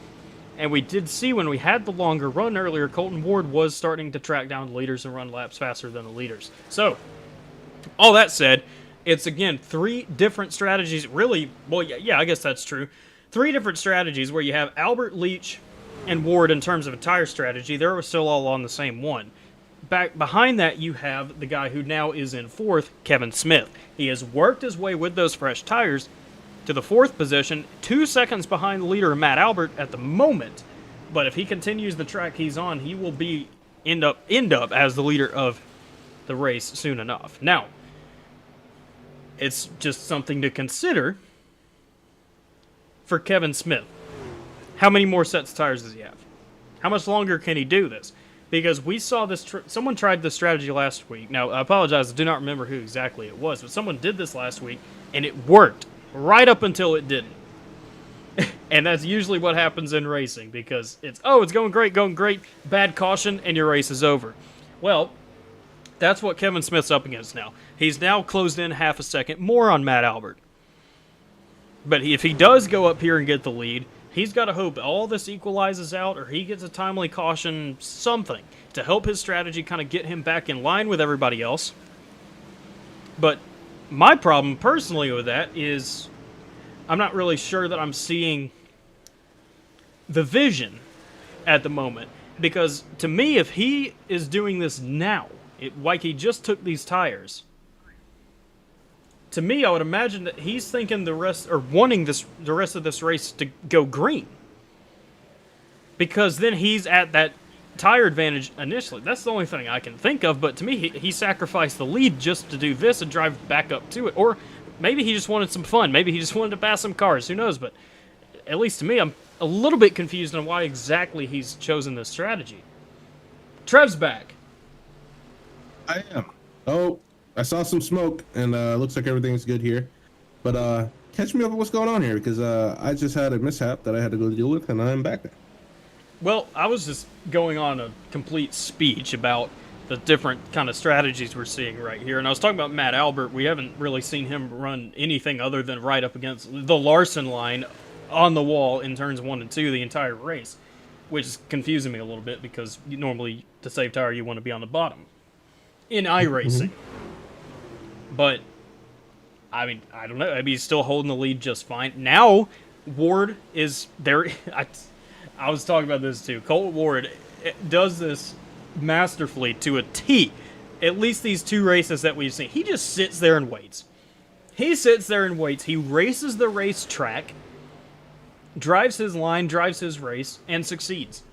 And we did see when we had the longer run earlier, Colton Ward was starting to track down the leaders and run laps faster than the leaders. So, all that said, it's, again, 3 different strategies. Really, well, yeah, I guess that's true. 3 different strategies where you have Albert, Leach, and Ward in terms of a tire strategy. They're still all on the same one. Back behind that, you have the guy who now is in 4th, Kevin Smith. He has worked his way with those fresh tires to the 4th position, 2 seconds behind the leader, Matt Albert, at the moment. But if he continues the track he's on, he will end up as the leader of the race soon enough. Now, it's just something to consider for Kevin Smith. How many more sets of tires does he have? How much longer can he do this? Because we saw this, someone tried this strategy last week. Now, I apologize, I do not remember who exactly it was, but someone did this last week, and it worked right up until it didn't. And that's usually what happens in racing, because it's going great, bad caution, and your race is over. Well, that's what Kevin Smith's up against now. He's now closed in half a second more on Matt Albert. But if he does go up here and get the lead, he's got to hope all this equalizes out, or he gets a timely caution, something, to help his strategy kind of get him back in line with everybody else. But my problem personally with that is I'm not really sure that I'm seeing the vision at the moment. Because to me, if he is doing this now, like he just took these tires, to me, I would imagine that he's thinking wanting the rest of this race to go green. Because then he's at that tire advantage initially. That's the only thing I can think of, but to me, he sacrificed the lead just to do this and drive back up to it. Or maybe he just wanted some fun. Maybe he just wanted to pass some cars. Who knows? But at least to me, I'm a little bit confused on why exactly he's chosen this strategy. Trev's back. I am. Oh, I saw some smoke, and looks like everything's good here. But catch me up on what's going on here, because I just had a mishap that I had to go deal with, and I'm back there. Well, I was just going on a complete speech about the different kind of strategies we're seeing right here. And I was talking about Matt Albert. We haven't really seen him run anything other than right up against the Larson line on the wall in turns 1 and 2 the entire race, which is confusing me a little bit because normally to save tire you want to be on the bottom in iRacing. Mm-hmm. But, I mean, I don't know. Maybe he's still holding the lead just fine. Now, Ward is there. I was talking about this too. Colt Ward does this masterfully to a T. At least these 2 races that we've seen. He just sits there and waits. He sits there and waits. He races the racetrack, drives his line, drives his race, and succeeds.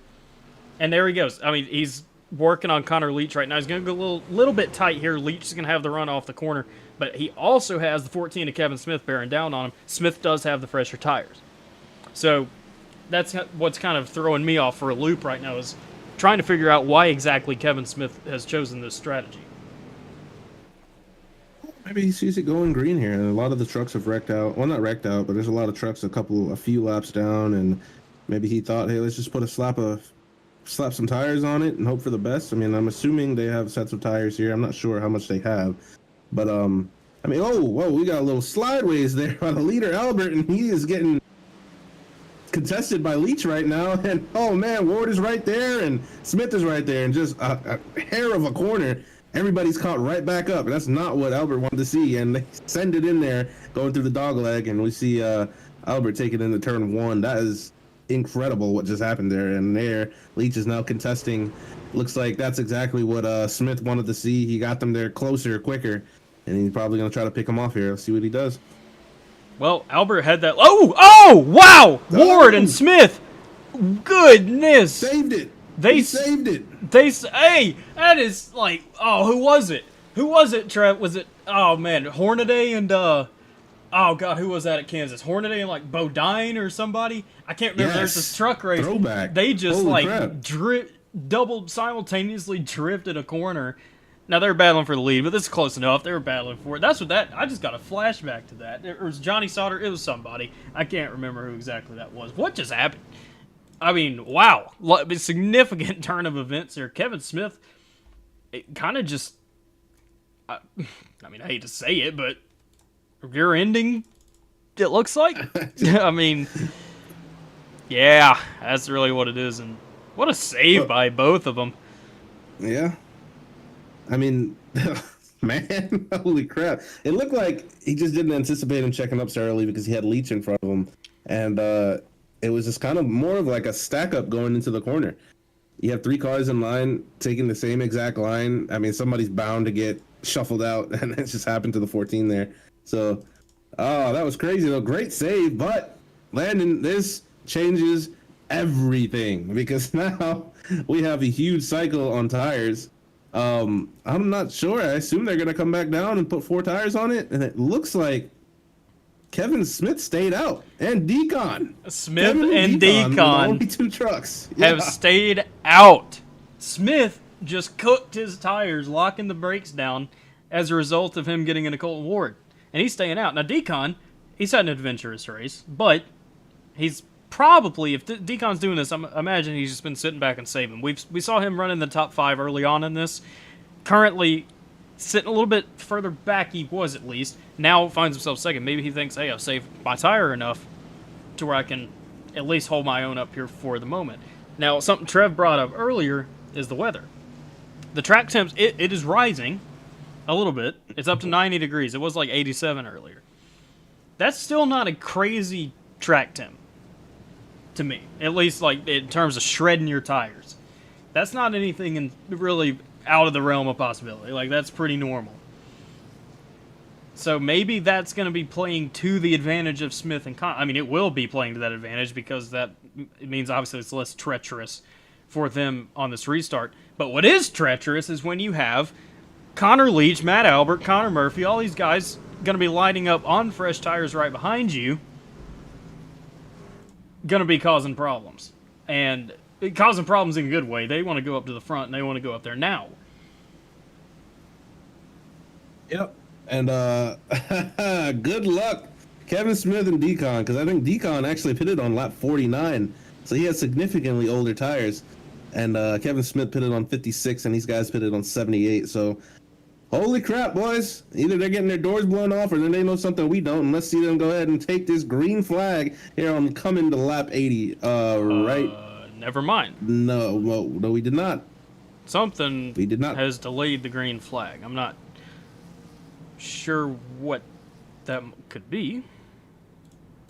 And there he goes. I mean, he's working on Connor Leach right now. He's going to go a little bit tight here. Leach is going to have the run off the corner. But he also has the 14 of Kevin Smith bearing down on him. Smith does have the fresher tires. So that's what's kind of throwing me off for a loop right now, is trying to figure out why exactly Kevin Smith has chosen this strategy. Maybe he sees it going green here, and a lot of the trucks have wrecked out. Well, not wrecked out, but there's a lot of trucks a few laps down, and maybe he thought, hey, let's just put a slap of slap some tires on it and hope for the best. I mean, I'm assuming they have sets of tires here. I'm not sure how much they have, but I mean, oh, whoa, we got a little slideways there by the leader Albert, and he is getting contested by Leach right now. And oh man, Ward is right there, and Smith is right there, and just a hair of a corner. Everybody's caught right back up, and that's not what Albert wanted to see. And they send it in there, going through the dog leg, and we see Albert take it into turn 1. That is incredible what just happened there. And there, Leach is now contesting. Looks like that's exactly what Smith wanted to see. He got them there closer, quicker, and he's probably going to try to pick him off here. Let's see what he does. Well, Albert had that. Oh, wow! Ward and Smith. Goodness. Saved it. They saved it. Hey, that is like, oh, who was it? Who was it, Trev? Was it, oh man, Hornaday and, oh god, who was that at Kansas? Hornaday and like Bodine or somebody? I can't remember. Yes. There's this truck race. Throwback. They just Holy like crap. doubled simultaneously drifted a corner. Now they were battling for the lead, but this is close enough. They were battling for it. That's what I just got a flashback to that. It was Johnny Sauter. It was somebody. I can't remember who exactly that was. What just happened? I mean, wow. A significant turn of events here. Kevin Smith, it kind of just, I mean, I hate to say it, but rear ending, it looks like. I mean, yeah, that's really what it is. And what a save by both of them. Yeah. I mean, man, holy crap. It looked like he just didn't anticipate him checking up so early because he had Leach in front of him. And it was just kind of more of like a stack up going into the corner. You have 3 cars in line taking the same exact line. I mean, somebody's bound to get shuffled out, and it just happened to the 14 there. So, oh, that was crazy, though. Great save, but Landon, this changes everything because now we have a huge cycle on tires. I'm not sure. I assume they're going to come back down and put 4 tires on it, and it looks like Kevin Smith stayed out, and Decon. Smith and Decon only 2 trucks have stayed out. Smith just cooked his tires, locking the brakes down as a result of him getting into Colton Ward, and he's staying out. Now Decon, he's had an adventurous race, but he's probably, if Decon's doing this, I imagine he's just been sitting back and saving. We saw him running the top 5 early on in this. Currently sitting a little bit further back, he was at least. Now finds himself second. Maybe he thinks, hey, I've saved my tire enough to where I can at least hold my own up here for the moment. Now, something Trev brought up earlier is the weather. The track temps, it is rising a little bit. It's up to 90 degrees. It was like 87 earlier. That's still not a crazy track temp to me. At least like in terms of shredding your tires. That's not anything really out of the realm of possibility. Like, that's pretty normal. So maybe that's going to be playing to the advantage of Smith and Con. I mean, it will be playing to that advantage because it means obviously it's less treacherous for them on this restart. But what is treacherous is when you have Connor Leach, Matt Albert, Connor Murphy, all these guys going to be lining up on fresh tires right behind you, going to be causing problems. And causing problems in a good way. They want to go up to the front, and they want to go up there now. Yep. And good luck, Kevin Smith and Decon, because I think Decon actually pitted on lap 49, so he has significantly older tires. And Kevin Smith pitted on 56, and these guys pitted on 78. So, holy crap, boys. Either they're getting their doors blown off, or then they know something we don't. And let's see them go ahead and take this green flag here on coming to lap 80. Right? Never mind. No, we did not. Something we did not. Has delayed the green flag. I'm not sure what that could be.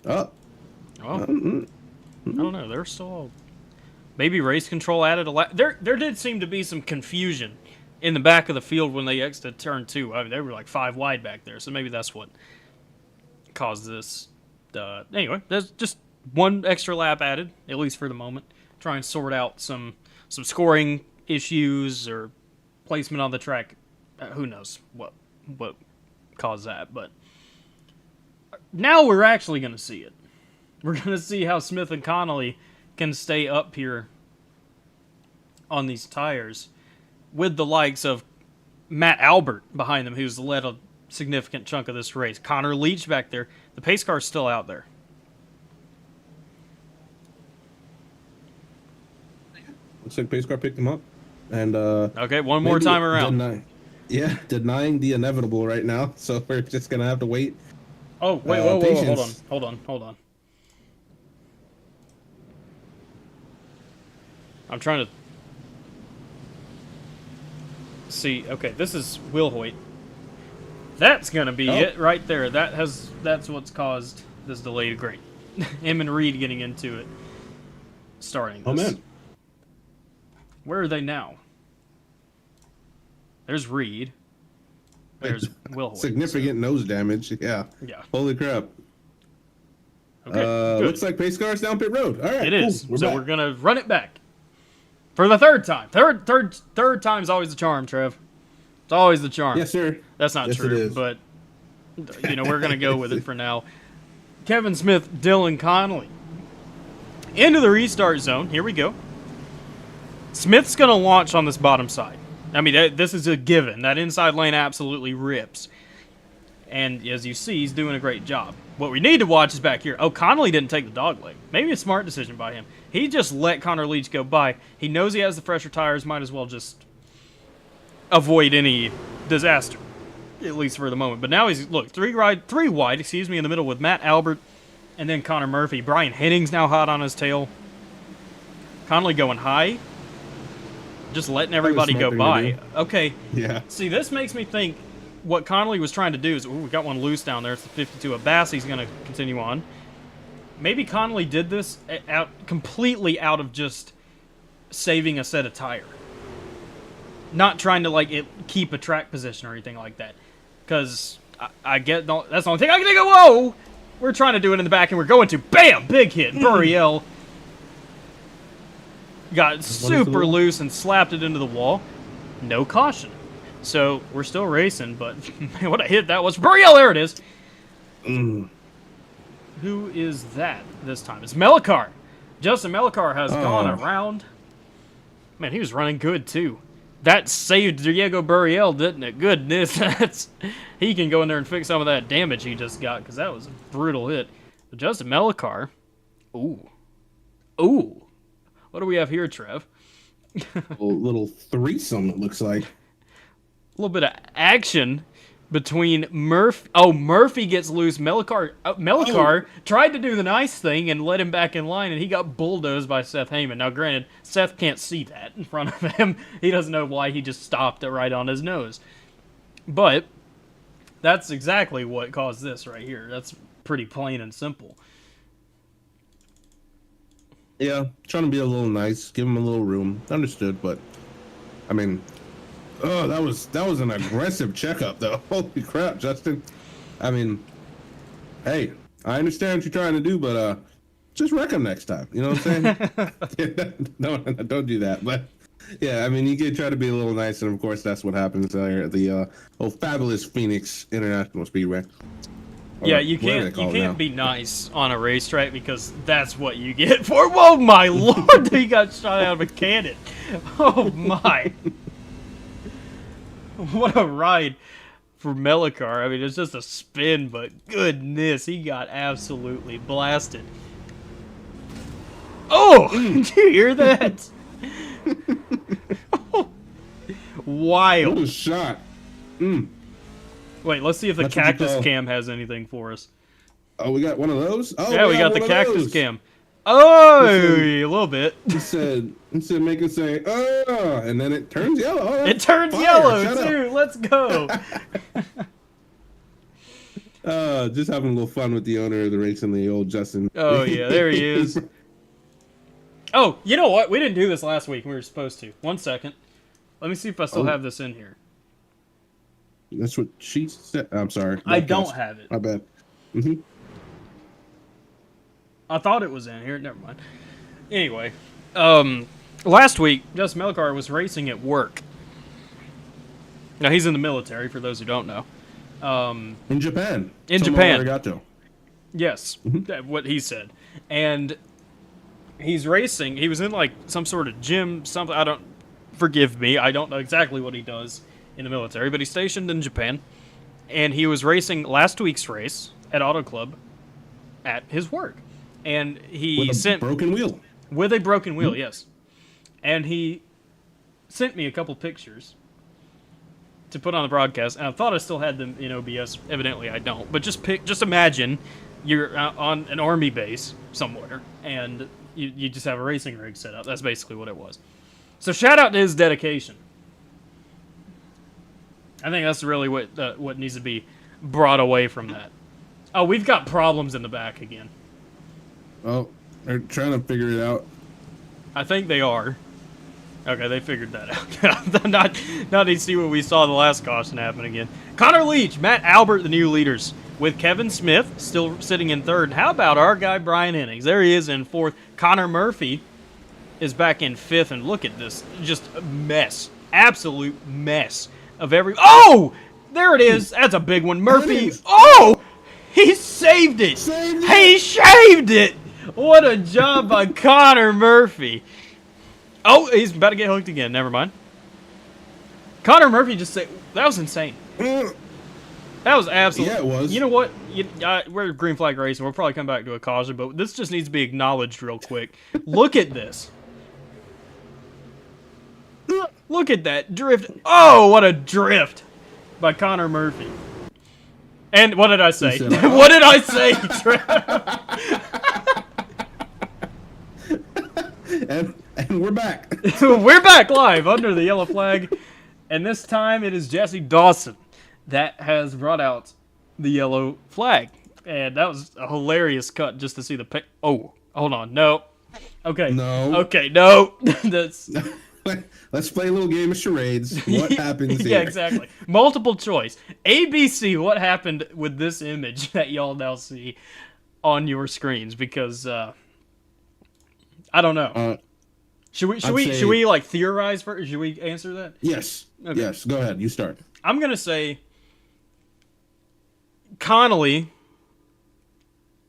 Oh. I don't know. They're still... Maybe race control added a lap. There did seem to be some confusion in the back of the field when they exited turn 2. I mean, they were like 5 wide back there, so maybe that's what caused this. Anyway, there's just 1 extra lap added, at least for the moment. Try and sort out some scoring issues or placement on the track. Who knows what caused that, but now we're actually going to see it. We're going to see how Smith and Connolly can stay up here on these tires with the likes of Matt Albert behind them, who's led a significant chunk of this race. Connor Leach back there. The pace car's still out there. Looks like pace car picked him up, and Okay, one more maybe time around. denying the inevitable right now. So we're just gonna have to wait. Oh, wait, whoa, Patience. hold on. I'm trying to see. Okay, this is Will Hoyt. That's gonna be it right there. That's what's caused this delay to great. Him and Reed getting into it, starting this. Oh man, Where are they now? There's Reed. There's Will Hoyt. significant nose damage. Yeah. Yeah. Holy crap. Okay. Good. Looks like pace car's down pit road. All right. It is. Cool. We're gonna run it back for the third time. Third time's always the charm, Trev. It's always the charm. Yes, sir. That's not Yes, it true, is. but we're gonna go with it for now. Kevin Smith, Dylan Connolly into the restart zone. Here we go. Smith's gonna launch on this bottom side. I mean, this is a given. That inside lane absolutely rips. And as you see, he's doing a great job. What we need to watch is back here. Oh, Connolly didn't take the dog leg. Maybe a smart decision by him. He just let Connor Leach go by. He knows he has the fresher tires. Might as well just avoid any disaster, at least for the moment. But now he's, look, three wide, in the middle with Matt Albert and then Connor Murphy. Brian Henning's now hot on his tail. Connolly going high. Just letting everybody go by. Okay. Yeah. See, this makes me think what Connolly was trying to do is, ooh, we got one loose down there. It's the 52 of Bassey's going to continue on. Maybe Connolly did this completely out of just saving a set of tire. Not trying to, keep a track position or anything like that. Because I get, that's the only thing I can think of. Whoa! We're trying to do it in the back, and we're going to, bam! Big hit. Buriel got super loose and slapped it into the wall. No caution. So, we're still racing, but man, what a hit that was. Buriel, there it is. Who is that this time? It's Melikar. Justin Melikar has gone around. Man, he was running good, too. That saved Diego Buriel, didn't it? Goodness, he can go in there and fix some of that damage he just got, because that was a brutal hit. But Justin Melikar, ooh. What do we have here, Trev? A little threesome, it looks like. A little bit of action between Murphy. Oh, Murphy gets loose. Melikar tried to do the nice thing and let him back in line, and he got bulldozed by Seth Heyman. Now, granted, Seth can't see that in front of him. He doesn't know why he just stopped it right on his nose. But that's exactly what caused this right here. That's pretty plain and simple. Yeah, trying to be a little nice, give him a little room. Understood, but I mean, that was an aggressive checkup, though. Holy crap, Justin! I mean, hey, I understand what you're trying to do, but just wreck him next time. You know what I'm saying? No, don't do that. But yeah, I mean, you can try to be a little nice, and of course, that's what happens there at the fabulous Phoenix International Speedway. Yeah, you can't be nice on a racetrack because that's what you get for. Whoa, my lord! He got shot out of a cannon. Oh my! What a ride for Melikar. I mean, it's just a spin, but goodness, he got absolutely blasted. Oh, did you hear that? Wild. What a shot! Wait, let's see if the cactus cam has anything for us. Oh, we got one of those? Oh, yeah, we got the cactus cam. Oh, a little bit. It said make it say, oh, and then it turns yellow. Oh, it turns yellow, too. Let's go. Just having a little fun with the owner of the race and the old Justin. Oh, yeah, there he is. Oh, you know what? We didn't do this last week. We were supposed to. 1 second. Let me see if I still have this in here. That's what she said. I'm sorry. I don't have it. My bad. I thought it was in here. Never mind. Anyway, last week, Justin Melikar was racing at work. Now, he's in the military, for those who don't know. In Japan. In Japan. Arigato. Yes, what he said. And he's racing. He was in, some sort of gym, something. Forgive me, I don't know exactly what he does in the military, but he's stationed in Japan. And he was racing last week's race at Auto Club at his work. And he with a broken wheel. With a broken wheel, yes. and he sent me a couple pictures to put on the broadcast, and I thought I still had them in OBS. Evidently, I don't. But just imagine you're on an army base somewhere, and you just have a racing rig set up. That's basically what it was. So shout out to his dedication. I think that's really what needs to be brought away from that. Oh, we've got problems in the back again. Oh, they're trying to figure it out. I think they are. Okay, they figured that out. not to see what we saw the last caution happen again. Connor Leach, Matt Albert, the new leaders, with Kevin Smith still sitting in third. How about our guy Brian Hennings? There he is in fourth. Connor Murphy is back in fifth, and look at this, just a mess, absolute mess of every. Oh, there it is. That's a big one, Murphy. Oh, he saved it. He shaved it. What a job by Connor Murphy. Oh, he's about to get hooked again. Never mind. Connor Murphy just said that was insane. That was absolutely. Yeah, it was. You know what? We're green flag racing. We'll probably come back to a caution, but this just needs to be acknowledged real quick. Look at this. Look at that drift. Oh, what a drift by Connor Murphy. And what did I say? What did I say, Trev? And we're back. We're back live under the yellow flag. And this time it is Jesse Dawson that has brought out the yellow flag. And that was a hilarious cut just to see the pic. Oh, hold on. No. Okay. No. Okay, no. That's... Let's play a little game of charades. What happens here? Yeah, exactly. Multiple choice. ABC, what happened with this image that y'all now see on your screens? Because, I don't know. Should we like theorize first? Should we answer that? Yes. Okay. Yes. Go ahead. You start. I'm gonna say Connolly,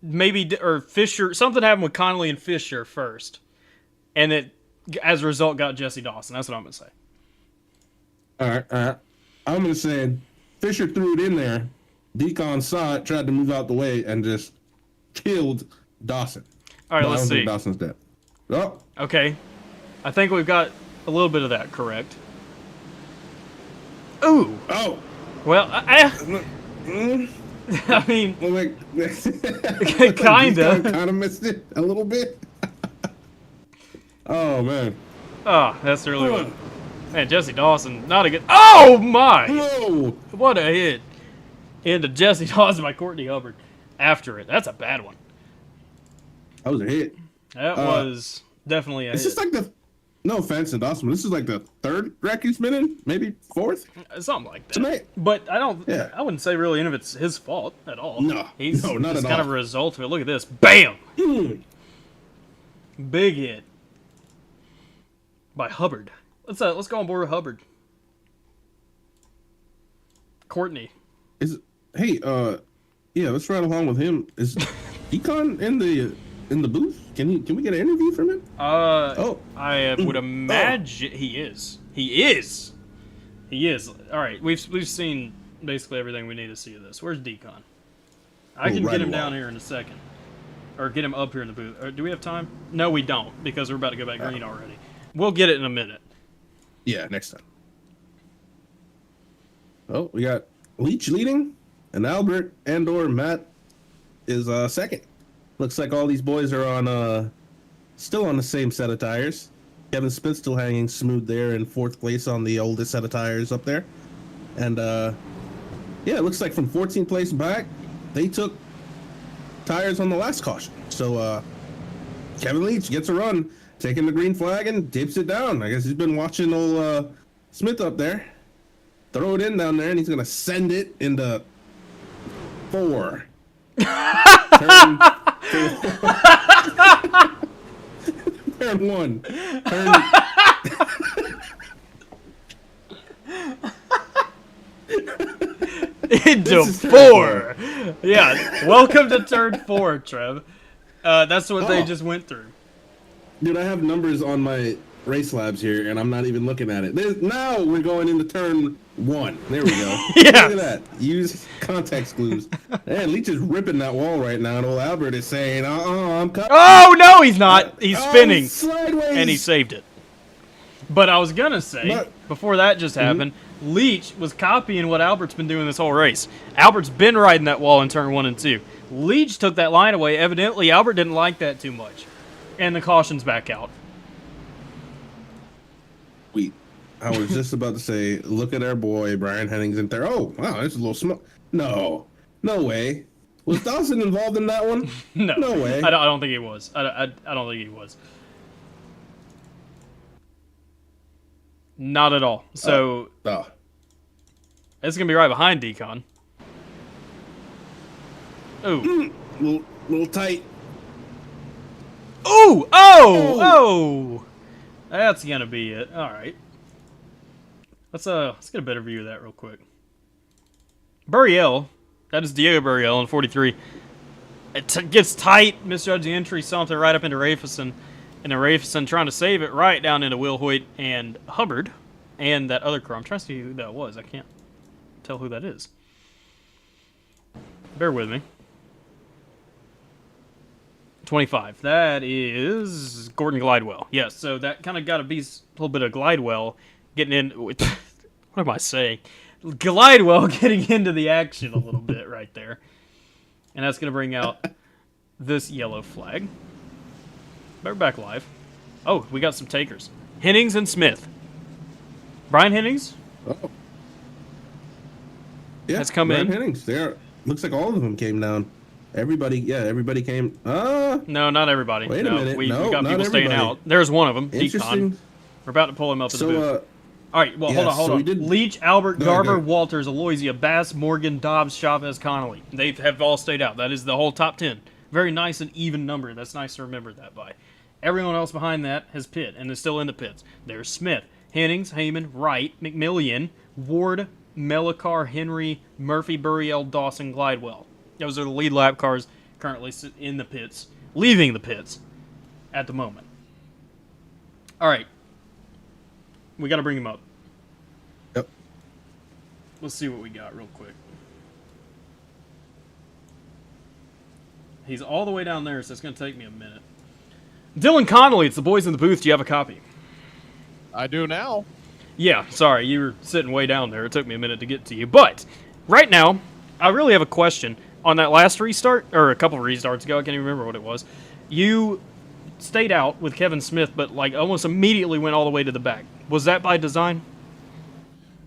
maybe, or Fisher. Something happened with Connolly and Fisher first, and it, as a result, got Jesse Dawson. That's what I'm gonna say. All right. I'm gonna say Fisher threw it in there. Deacon saw it, tried to move out the way, and just killed Dawson. All right. Let's see. Dawson's dead. Oh. Okay. I think we've got a little bit of that correct. Ooh. Oh. Well, I mean, kinda. Kind of missed it a little bit. Oh man. Oh, that's really what. Man, Jesse Dawson, not a good. Oh my! Whoa! What a hit into Jesse Dawson by Courtney Hubbard. After it, that's a bad one. That was a hit. That was definitely a hit. It's just like the. No offense to Dawson, but this is like the third wreck he's been in, maybe fourth, something like that. Tonight. But I don't. Yeah. I wouldn't say really any of it's his fault at all. No, he's not just at kind all. of a result of it. Look at this, bam! Big hit by Hubbard. Let's go on board with Hubbard. Courtney. Yeah, let's ride along with him. Is Econ in the booth? Can we get an interview from him? I would imagine he is. He is. All right, we've seen basically everything we need to see of this. Where's Decon? I can get him down here in a second, or get him up here in the booth. Do we have time? No, we don't, because we're about to go back green already. We'll get it in a minute. Yeah, next time. Oh, we got Leach leading, and Albert and/or Matt is second. Looks like all these boys are on still on the same set of tires. Kevin Smith still hanging smooth there in fourth place on the oldest set of tires up there. And yeah, it looks like from 14th place back, they took tires on the last caution. So Kevin Leach gets a run, taking the green flag and dips it down. I guess he's been watching old Smith up there. Throw it in down there, and he's going to send it into 4. Turn 1. Into 4. Yeah, welcome to turn 4, Trev. That's what they just went through. Dude, I have numbers on my race labs here, and I'm not even looking at it. Now we're going into turn 1. There we go. Yeah. Look at that. Use context clues. Man, Leach is ripping that wall right now, and old Albert is saying, I'm cutting. Oh, no, he's not. He's spinning. Sideways. And he saved it. But I was gonna say, But- before that just happened, Leach was copying what Albert's been doing this whole race. Albert's been riding that wall in turn 1 and 2. Leach took that line away. Evidently, Albert didn't like that too much. And the caution's back out. I was just about to say, look at our boy, Brian Hennings in there. Oh, wow, there's a little smoke. No way. Was Dawson involved in that one? No way. I don't think he was. I don't think he was. Not at all. So, it's going to be right behind Decon. Ooh. Little tight. Ooh! Oh! That's going to be it. All right. Let's get a better view of that real quick. Burial. That is Diego Burial in 43. It gets tight, misjudged the entry, something right up into Rafison. And then Rafison trying to save it right down into Will Hoyt and Hubbard. And that other car. I'm trying to see who that was. I can't tell who that is. Bear with me. 25. That is Gordon Glidewell. Yes, so that kind of got to be a little bit of Glidewell getting in. What am I saying? Glidewell getting into the action a little bit right there. And that's going to bring out this yellow flag. But we're back live. Oh, we got some takers. Hennings and Smith. Brian Hennings? Oh. Yeah, has come Brian in. Hennings. Looks like all of them came down. Everybody came. No, not everybody. Wait a minute. We No, got not people staying everybody. out. There's one of them, Interesting. Decon. We're about to pull him up to the booth. All right, well, hold on. Leach, Albert, Garber, Walters, Aloysia, Bass, Morgan, Dobbs, Chavez, Connolly. They have all stayed out. That is the whole top 10. Very nice and even number. That's nice to remember that by. Everyone else behind that has pit and is still in the pits. There's Smith, Hennings, Heyman, Wright, McMillian, Ward, Melicar, Henry, Murphy, Burial, Dawson, Glidewell. Those are the lead lap cars currently in the pits, leaving the pits at the moment. All right. We got to bring him up. Yep. Let's see what we got real quick. He's all the way down there, so it's going to take me a minute. Dylan Connolly, it's the boys in the booth. Do you have a copy? I do now. Yeah, sorry, you were sitting way down there. It took me a minute to get to you. But right now, I really have a question. On that last restart, or a couple of restarts ago, I can't even remember what it was, you stayed out with Kevin Smith, but like almost immediately went all the way to the back. Was that by design?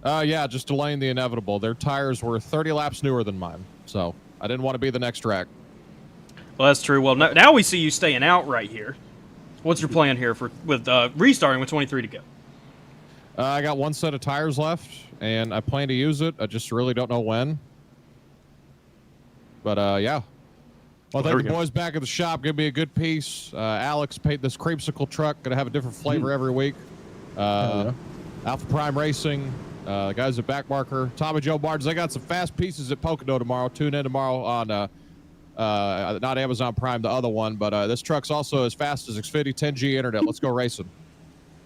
Yeah, just delaying the inevitable. Their tires were 30 laps newer than mine, so I didn't want to be the next wreck. Well, that's true. Well, now we see you staying out right here. What's your plan here with restarting with 23 to go? I got one set of tires left, and I plan to use it. I just really don't know when. But, yeah. Well, thank the boys back at the shop. Give me a good piece. Alex painted this creamsicle truck. Going to have a different flavor every week. Alpha Prime Racing. Guys at Backmarker. Tommy Joe Martins. I got some fast pieces at Pocono tomorrow. Tune in tomorrow on, not Amazon Prime, the other one. But this truck's also as fast as Xfinity 10G Internet. Let's go racing.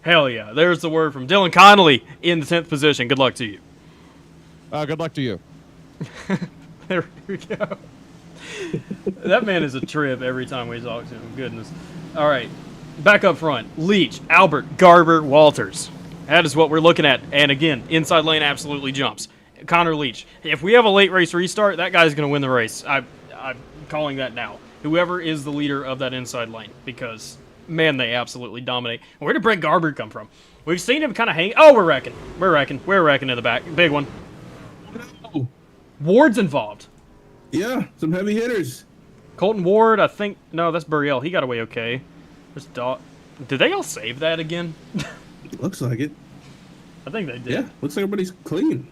Hell yeah. There's the word from Dylan Connolly in the 10th position. Good luck to you. Good luck to you. There we go. That man is a trip every time we talk to him. Goodness. All right. Back up front. Leach, Albert, Garber, Walters. That is what we're looking at. And again, inside lane absolutely jumps. Connor Leach. If we have a late race restart, that guy's going to win the race. I'm calling that now. Whoever is the leader of that inside lane. Because, man, they absolutely dominate. Where did Brent Garber come from? We've seen him kind of hang. Oh, we're wrecking. We're wrecking in the back. Big one. No. Ward's involved. Yeah, some heavy hitters. Colton Ward, I think. No, that's Burial. He got away okay. There's did they all save that again? Looks like it. I think they did. Yeah, looks like everybody's clean.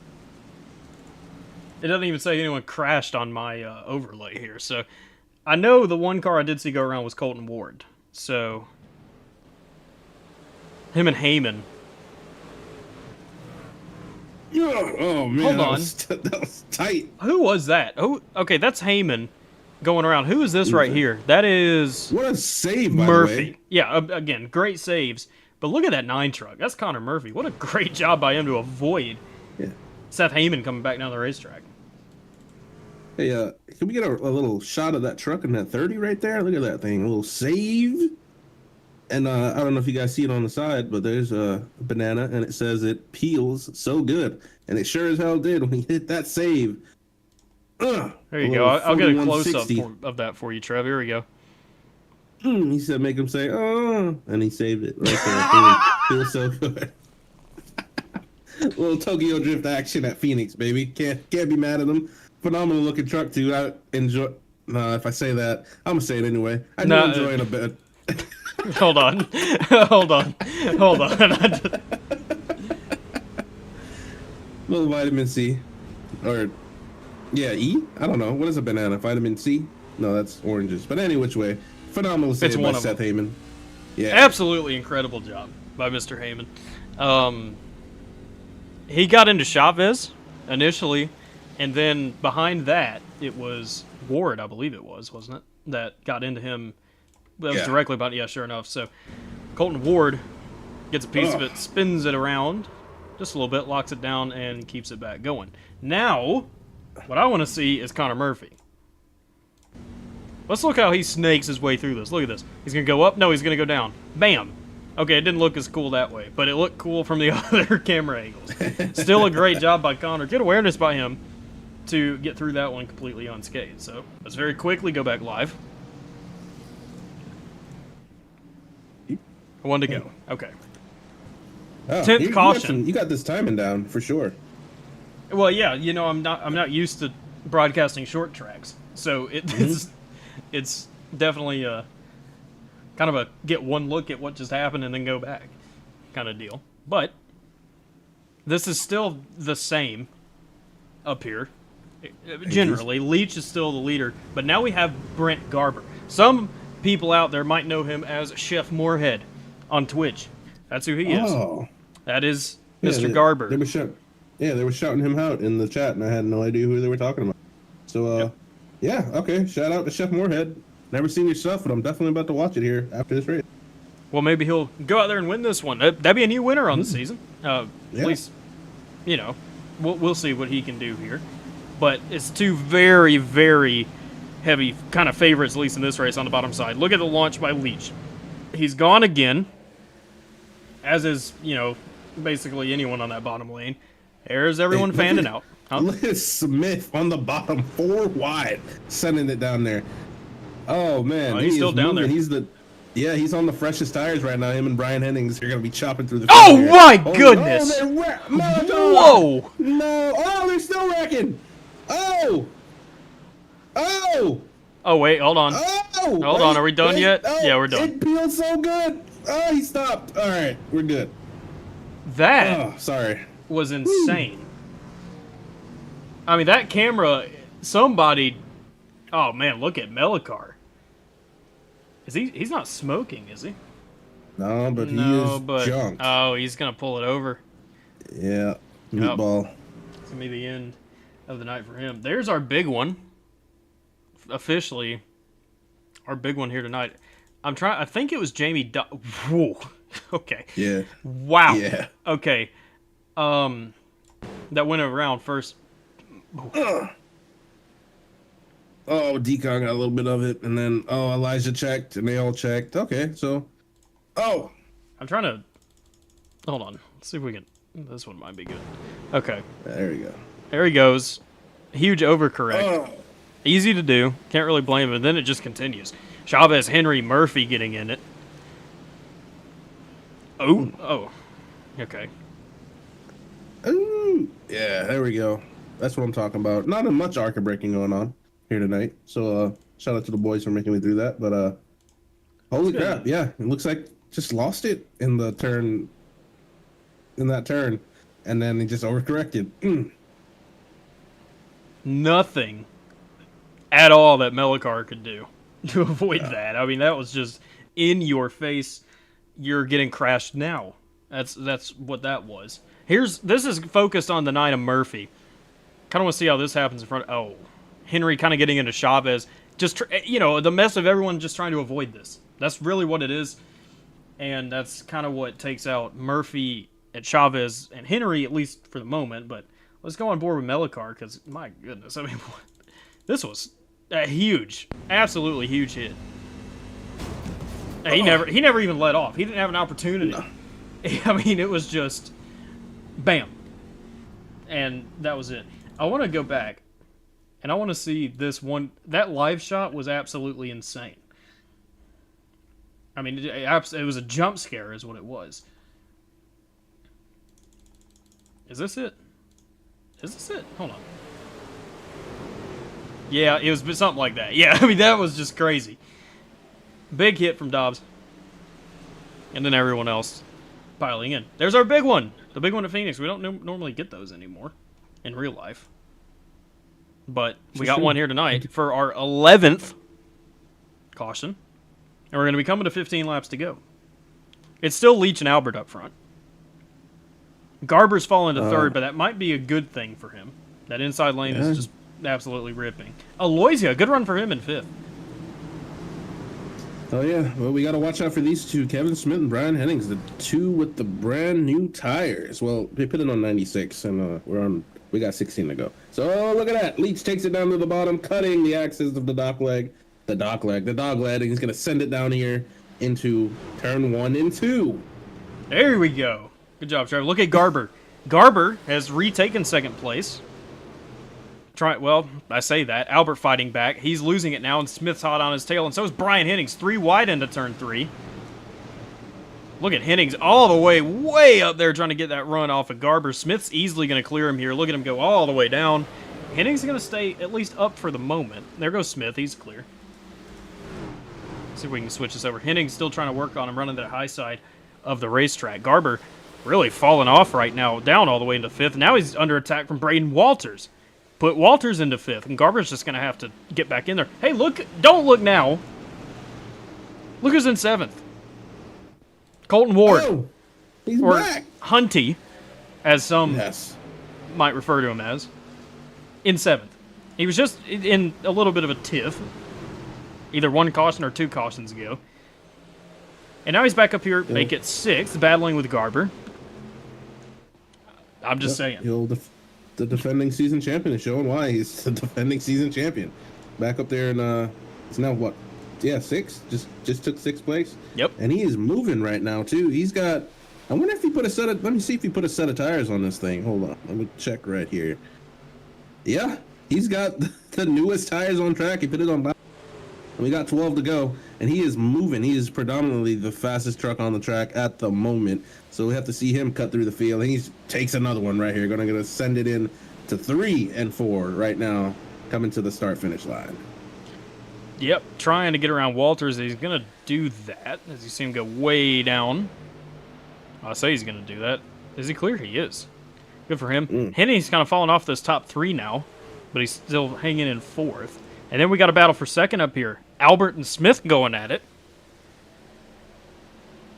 It doesn't even say anyone crashed on my overlay here. So I know the one car I did see go around was Colton Ward. So him and Heyman. Yeah. Oh man, Hold on. That was tight. Who was that? Okay, that's Heyman going around. Who is this right here? That is What a save, by Murphy. the way. Yeah, again, great saves. But look at that 9 truck. That's Connor Murphy. What a great job by him to avoid Seth Heyman coming back down the racetrack. Hey, can we get a little shot of that truck in that 30 right there? Look at that thing. A little save. And I don't know if you guys see it on the side, but there's a banana, and it says it peels so good, and it sure as hell did when you hit that save. There you go. I'll get a close up of that for you, Trev. Here we go. He said, "Make him say oh," and he saved it right there. Feels so good. Little Tokyo Drift action at Phoenix, baby. Can't be mad at them. Phenomenal looking truck too. I enjoy. If I say that, I'm gonna say it anyway. I do enjoy it a bit. Hold on. Hold on. Little vitamin C, or E. I don't know. What is a banana? Vitamin C? No, that's oranges. But any which way, phenomenal save by Seth Heyman. Yeah, absolutely incredible job by Mr. Heyman. He got into Chavez initially, and then behind that, it was Ward, I believe it was, wasn't it? That got into him. That was directly about, sure enough. So Colton Ward gets a piece of it, spins it around just a little bit, locks it down, and keeps it back going. Now, what I want to see is Connor Murphy. Let's look how he snakes his way through this. Look at this. He's going to go up. No, he's going to go down. Bam. Okay, it didn't look as cool that way, but it looked cool from the other camera angles. Still a great job by Connor. Good awareness by him to get through that one completely unscathed. So let's very quickly go back live. One to go. Okay. Oh, 10th caution. You got this timing down for sure. Well, yeah. I'm not used to broadcasting short tracks, so it's definitely kind of a get one look at what just happened and then go back kind of deal. But this is still the same up here. Generally, Leach is still the leader, but now we have Brent Garber. Some people out there might know him as Chef Moorhead on Twitch. That's who he is. Oh. That is Mr. Garber. They were shouting him out in the chat, and I had no idea who they were talking about. So, yeah, okay. Shout out to Chef Moorhead. Never seen your stuff, but I'm definitely about to watch it here after this race. Well, maybe he'll go out there and win this one. That'd be a new winner on the season. At least, we'll see what he can do here. But it's two very, very heavy kind of favorites, at least in this race, on the bottom side. Look at the launch by Leach. He's gone again, as is, basically anyone on that bottom lane. There's everyone fanning out. Huh? Look at Smith on the bottom, 4 wide, sending it down there. Oh, man. He's still down there. He's on the freshest tires right now. Him and Brian Hennings are going to be chopping through the Oh, my goodness! Whoa! No! Oh, they're still wrecking! Oh! Oh, wait, hold on. Oh! Hold on, are we done yet? Oh, yeah, we're done. It peeled so good! Oh, he stopped. All right, we're good. That sorry. was insane. Woo. I mean, that camera, somebody... Oh, man, look at Melikar. He's not smoking, is he? No, but he is junk. Oh, he's going to pull it over. Yeah, meatball. It's going to be the end of the night for him. There's our big one. Officially, our big one here tonight. I think it was Jamie. Whoa. Okay. Yeah. Wow. Yeah. Okay. That went around first. Oh, Decon got a little bit of it, and then Elijah checked, and they all checked. Okay, so. Oh. I'm trying to. Hold on. Let's see if we can. This one might be good. Okay. There we go. There he goes. Huge overcorrect. Easy to do. Can't really blame him. And then it just continues. Chavez, Henry, Murphy getting in it. Oh. Okay. Ooh. Yeah, there we go. That's what I'm talking about. Not much arca braking going on here tonight. So shout out to the boys for making me do that. But holy crap, yeah. It looks like just lost it in the turn. In that turn. And then he just overcorrected. Nothing at all that Melikar could do to avoid that. I mean, that was just in your face. You're getting crashed now. That's what that was. This is focused on the 9 of Murphy. Kind of want to see how this happens in front. Oh, Henry kind of getting into Chavez. Just the mess of everyone just trying to avoid this. That's really what it is, and that's kind of what takes out Murphy and Chavez and Henry, at least for the moment. But let's go on board with Melikar because my goodness, I mean, this was a huge, absolutely huge hit. He never even let off. He didn't have an opportunity. No. I mean, it was just bam. And that was it. I want to go back and I want to see this one. That live shot was absolutely insane. I mean, it was a jump scare is what it was. Is this it? Is this it? Hold on. Yeah, it was something like that. Yeah, I mean, that was just crazy. Big hit from Dobbs. And then everyone else piling in. There's our big one. The big one at Phoenix. We don't normally get those anymore in real life. But we got one here tonight for our 11th caution. And we're going to be coming to 15 laps to go. It's still Leach and Albert up front. Garber's fallen to third, but that might be a good thing for him. That inside lane is just absolutely ripping. Aloysia, good run for him in fifth. Oh, yeah. Well, we got to watch out for these two, Kevin Smith and Brian Hennings, the two with the brand new tires. Well, they put it on 96, and we got 16 to go. So, look at that. Leach takes it down to the bottom, cutting the axis of the dog leg, and he's going to send it down here into turn 1 and 2. There we go. Good job, Trevor. Look at Garber. Garber has retaken second place. Well, I say that. Albert fighting back. He's losing it now, and Smith's hot on his tail, and so is Brian Hennings. 3 wide into turn 3. Look at Hennings all the way up there trying to get that run off of Garber. Smith's easily going to clear him here. Look at him go all the way down. Hennings is going to stay at least up for the moment. There goes Smith. He's clear. Let's see if we can switch this over. Hennings still trying to work on him, running that high side of the racetrack. Garber really falling off right now, down all the way into 5th. Now he's under attack from Braden Walters. Put Walters into 5th, and Garber's just going to have to get back in there. Hey, look! Don't look now. Look who's in 7th. Colton Ward. Oh, he's or back. Hunty, as some might refer to him as, in 7th. He was just in a little bit of a tiff. Either 1 caution or 2 cautions ago. And now he's back up here, make it 6th, battling with Garber. I'm just saying. The defending season champion is showing why he's the defending season champion. Back up there, and it's now what? Yeah, 6. Just took 6th place. Yep. And he is moving right now too. He's got. I wonder if he put a set of. Let me see if he put a set of tires on this thing. Hold on. Let me check right here. Yeah, he's got the newest tires on track. He put it on. We got 12 to go, and he is moving. He is predominantly the fastest truck on the track at the moment. So we have to see him cut through the field. And he takes another one right here. Going to send it in to 3 and 4 right now, coming to the start-finish line. Yep, trying to get around Walters. He's going to do that as you see him go way down. I say he's going to do that. Is he clear? He is. Good for him. Henny's kind of falling off this top 3 now, but he's still hanging in 4th. And then we got a battle for 2nd up here. Albert and Smith going at it.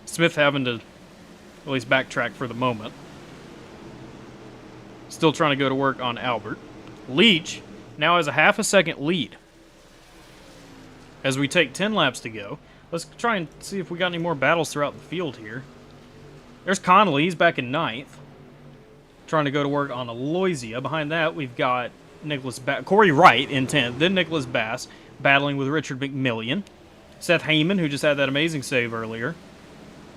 Smith having to at least backtrack for the moment. Still trying to go to work on Albert. Leach now has a half a second lead. As we take 10 laps to go. Let's try and see if we got any more battles throughout the field here. There's Connolly. He's back in 9th. Trying to go to work on Aloysia. Behind that, we've got Corey Wright in 10th, then Nicholas Bass battling with Richard McMillian. Seth Heyman, who just had that amazing save earlier,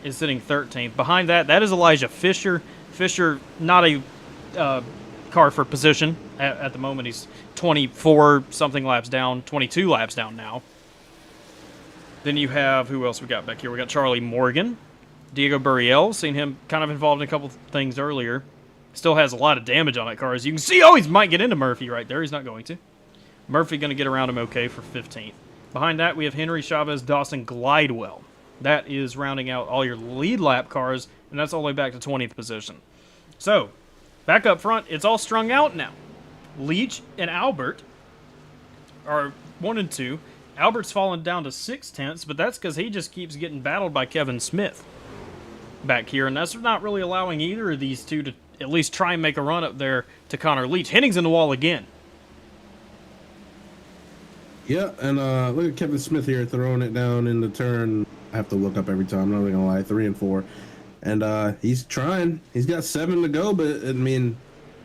is sitting 13th. Behind that, that is Elijah Fisher. Fisher, not a car for position at the moment. He's 24-something laps down, 22 laps down now. Then you have, who else we got back here? We got Charlie Morgan, Diego Burriel, seen him kind of involved in a couple things earlier. Still has a lot of damage on that car, as you can see. Oh, he might get into Murphy right there. He's not going to. Murphy going to get around him okay for 15th. Behind that, we have Henry Chavez, Dawson, Glidewell. That is rounding out all your lead lap cars, and that's all the way back to 20th position. So, back up front, it's all strung out now. Leach and Albert are 1 and 2. Albert's fallen down to 6/10, but that's because he just keeps getting battled by Kevin Smith back here, and that's not really allowing either of these two to at least try and make a run up there to Connor Leach. Hennings in the wall again. Yeah, and look at Kevin Smith here throwing it down in the turn. I have to look up every time. I'm not even going to lie. 3 and 4. And he's trying. He's got 7 to go, but, I mean,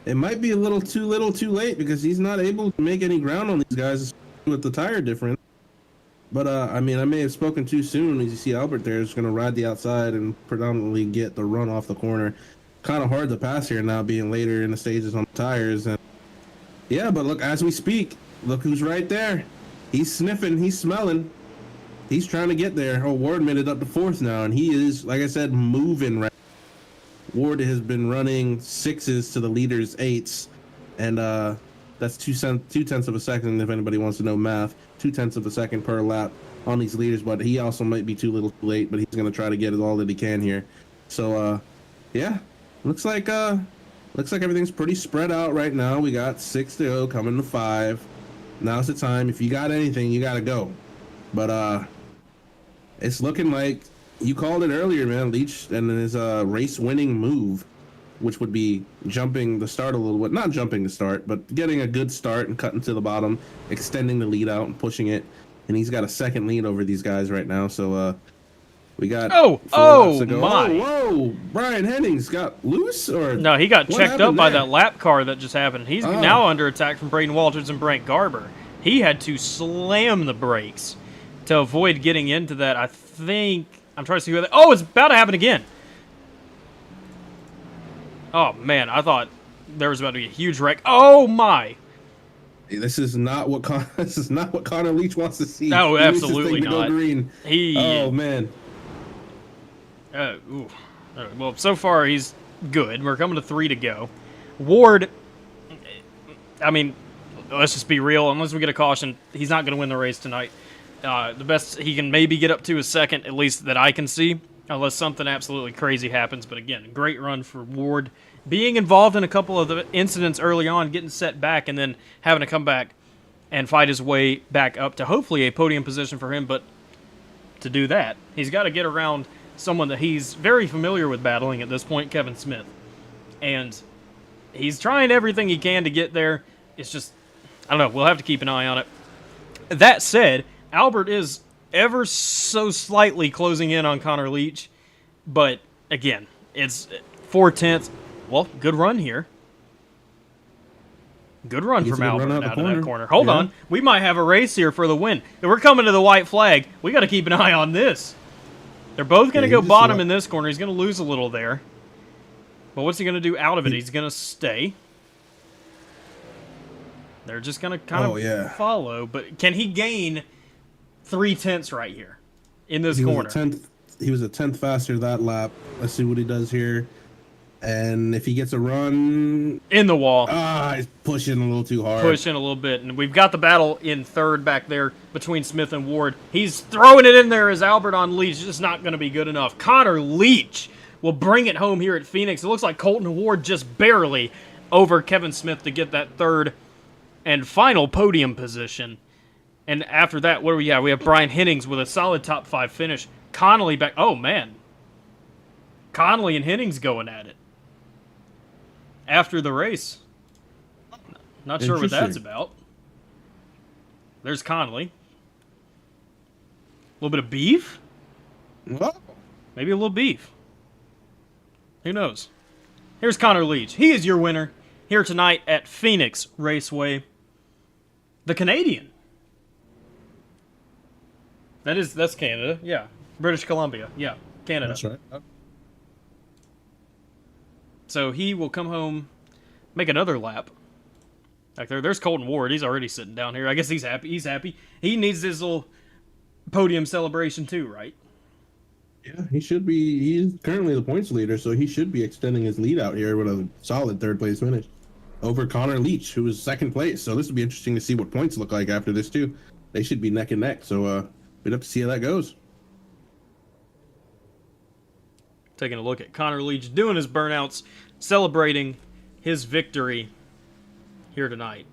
it might be a little too late because he's not able to make any ground on these guys with the tire difference. But I mean, I may have spoken too soon. As you see, Albert there is going to ride the outside and predominantly get the run off the corner. Kind of hard to pass here now, being later in the stages on the tires. And yeah, but look, as we speak, look who's right there. He's sniffing, he's smelling, he's trying to get there. Oh, Ward made it up to fourth now, and he is, like I said, moving right. Ward has been running sixes to the leader's eights, and that's 2/10 of a second. If anybody wants to know math, 2/10 of a second per lap on these leaders. But he also might be too little too late. But he's going to try to get it all that he can here. So yeah, looks like everything's pretty spread out right now. We got 6 to go, coming to 5. Now's the time. If you got anything, you got to go. But it's looking like you called it earlier, man. Leach and his race-winning move, which would be jumping the start a little bit. Not jumping the start, but getting a good start and cutting to the bottom, extending the lead out and pushing it. And he's got a second lead over these guys right now. So we got oh my! Whoa! Brian Hennings got loose, or no? He got checked up by that lap car that just happened. He's Oh. now under attack from Braden Walters and Brent Garber. He had to slam the brakes to avoid getting into that. I think I'm trying to see who. Oh, it's about to happen again. Oh man, I thought there was about to be a huge wreck. Oh my! This is not what Connor Leach wants to see. No, He wants this absolutely thing to go not. green. Oh man. Ooh. All right, well, so far he's good. We're coming to 3 to go. Ward, I mean, let's just be real. Unless we get a caution, he's not going to win the race tonight. The best he can maybe get up to is second, at least that I can see, unless something absolutely crazy happens. But again, great run for Ward. Being involved in a couple of the incidents early on, getting set back, and then having to come back and fight his way back up to hopefully a podium position for him. But to do that, he's got to get around someone that he's very familiar with battling at this point, Kevin Smith. And he's trying everything he can to get there. It's just, I don't know, we'll have to keep an eye on it. That said, Albert is ever so slightly closing in on Connor Leach. But, again, it's 4/10. Well, good run here. Good run from Albert out of that corner. Hold on. We might have a race here for the win. We're coming to the white flag. We got to keep an eye on this. They're both going to go bottom in this corner. He's going to lose a little there. But what's he going to do out of it? He's going to stay. They're just going to kind of follow. But can he gain 3/10 right here in this corner? He was a 10th faster that lap. Let's see what he does here. And if he gets a run... In the wall. He's pushing a little too hard. Pushing a little bit. And we've got the battle in third back there between Smith and Ward. He's throwing it in there as Albert on Leach. Just not going to be good enough. Connor Leach will bring it home here at Phoenix. It looks like Colton Ward just barely over Kevin Smith to get that third and final podium position. And after that, what do we have? We have Brian Hennings with a solid top 5 finish. Connolly back. Oh, man. Connolly and Hennings going at it after the race. Not sure what that's about. There's Connolly. A little bit of beef? What? Maybe a little beef. Who knows? Here's Connor Leach. He is your winner here tonight at Phoenix Raceway. The Canadian. That's Canada. Yeah. British Columbia. Yeah. Canada. That's right. So he will come home, make another lap. Back there's Colton Ward. He's already sitting down here. I guess he's happy. He's happy. He needs his little podium celebration too, right? Yeah, he should be. He's currently the points leader, so he should be extending his lead out here with a solid 3rd place finish over Connor Leach, who was 2nd place. So this will be interesting to see what points look like after this too. They should be neck and neck. So we'd have to see how that goes. Taking a look at Connor Leach doing his burnouts, celebrating his victory here tonight.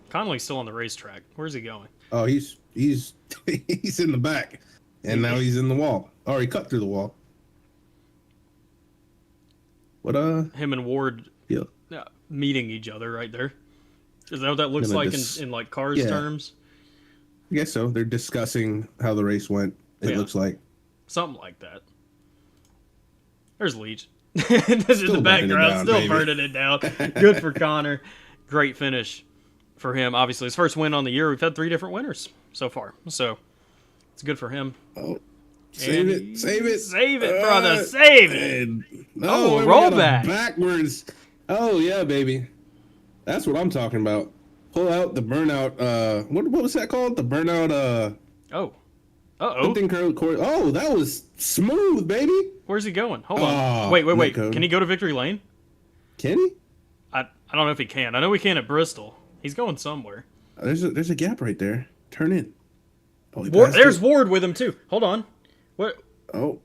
Connolly's still on the racetrack. Where's he going? Oh, he's he's in the back, and now he's in the wall. Oh, he cut through the wall. What him and Ward meeting each other right there. Is that what that looks like in like Cars terms? I guess so. They're discussing how the race went. It looks like something like that. There's Leach. This is the background, still burning it down. Good for Connor. Great finish for him. Obviously, his first win on the year. We've had 3 different winners so far. So It's good for him. Oh, save it, brother, save it. No, rollback backwards. Oh yeah, baby. That's what I'm talking about. Pull out the burnout. What was that called? The burnout. Oh. Uh-oh. Oh, that was smooth, baby. Where's he going? Hold on. Wait. Can he go to Victory Lane? Can he? I don't know if he can. I know he can at Bristol. He's going somewhere. There's a gap right there. Turn in. Oh, there's Ward with him too. Hold on. What? Oh.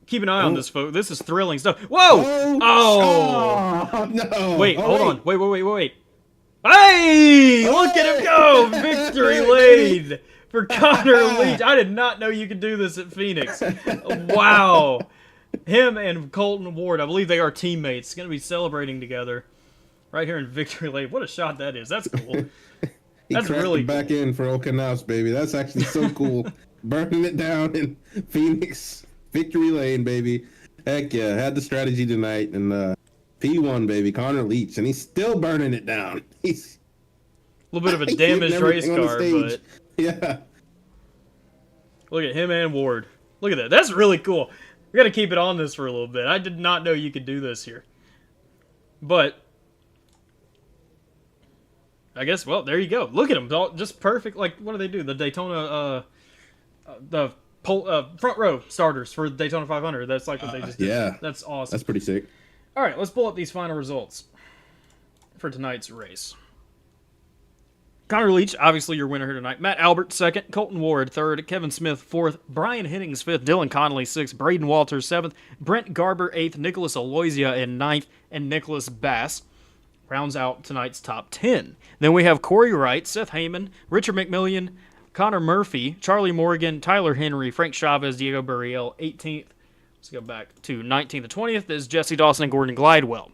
Keep an eye on this, folks. This is thrilling stuff. Whoa! Oh! No! Wait, hold on. Wait. Hey! Look at him go! Victory lane for Connor Leach. I did not know you could do this at Phoenix. Wow. Him and Colton Ward, I believe they are teammates, going to be celebrating together right here in Victory Lane. What a shot that is. That's cool. That's really back in for Okanaus, baby. That's actually so cool. Burning it down in Phoenix. Victory Lane, baby. Heck yeah. Had the strategy tonight. And P1, baby. Connor Leach. And he's still burning it down. He's a little bit of a damaged race car, but... Yeah. Look at him and Ward. Look at that. That's really cool. We got to keep it on this for a little bit. I did not know you could do this here. But... I guess, well, there you go. Look at them. Just perfect. Like, what do they do? The Daytona... front row starters for Daytona 500. That's like what they just did. Yeah. That's awesome. That's pretty sick. All right, let's pull up these final results for tonight's race. Connor Leach, obviously your winner here tonight. Matt Albert, second. Colton Ward, third. Kevin Smith, fourth. Brian Hennings, fifth. Dylan Connolly, sixth. Braden Walters, seventh. Brent Garber, eighth. Nicholas Aloysia in ninth. And Nicholas Bass rounds out tonight's top 10. Then we have Corey Wright, Seth Heyman, Richard McMillian, Connor Murphy, Charlie Morgan, Tyler Henry, Frank Chavez, Diego Burriel, 18th. Let's go back to 19th. The 20th is Jesse Dawson and Gordon Glidewell.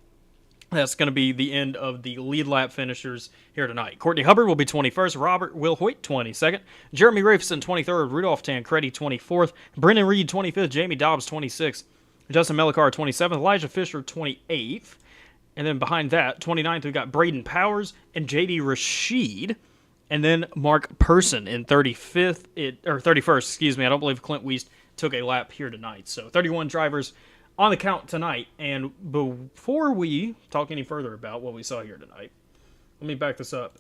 That's going to be the end of the lead lap finishers here tonight. Courtney Hubbard will be 21st. Robert Will Hoyt, 22nd. Jeremy Rafson, 23rd. Rudolph Tancredi, 24th. Brennan Reed, 25th. Jamie Dobbs, 26th. Justin Melikar, 27th. Elijah Fisher, 28th. And then behind that, 29th, we've got Braden Powers and J.D. Rashid. And then Mark Person in 31st, excuse me. I don't believe Clint Wiest took a lap here tonight. So 31 drivers on the count tonight. And before we talk any further about what we saw here tonight, let me back this up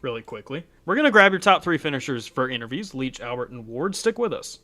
really quickly. We're going to grab your top 3 finishers for interviews, Leach, Albert, and Ward. Stick with us.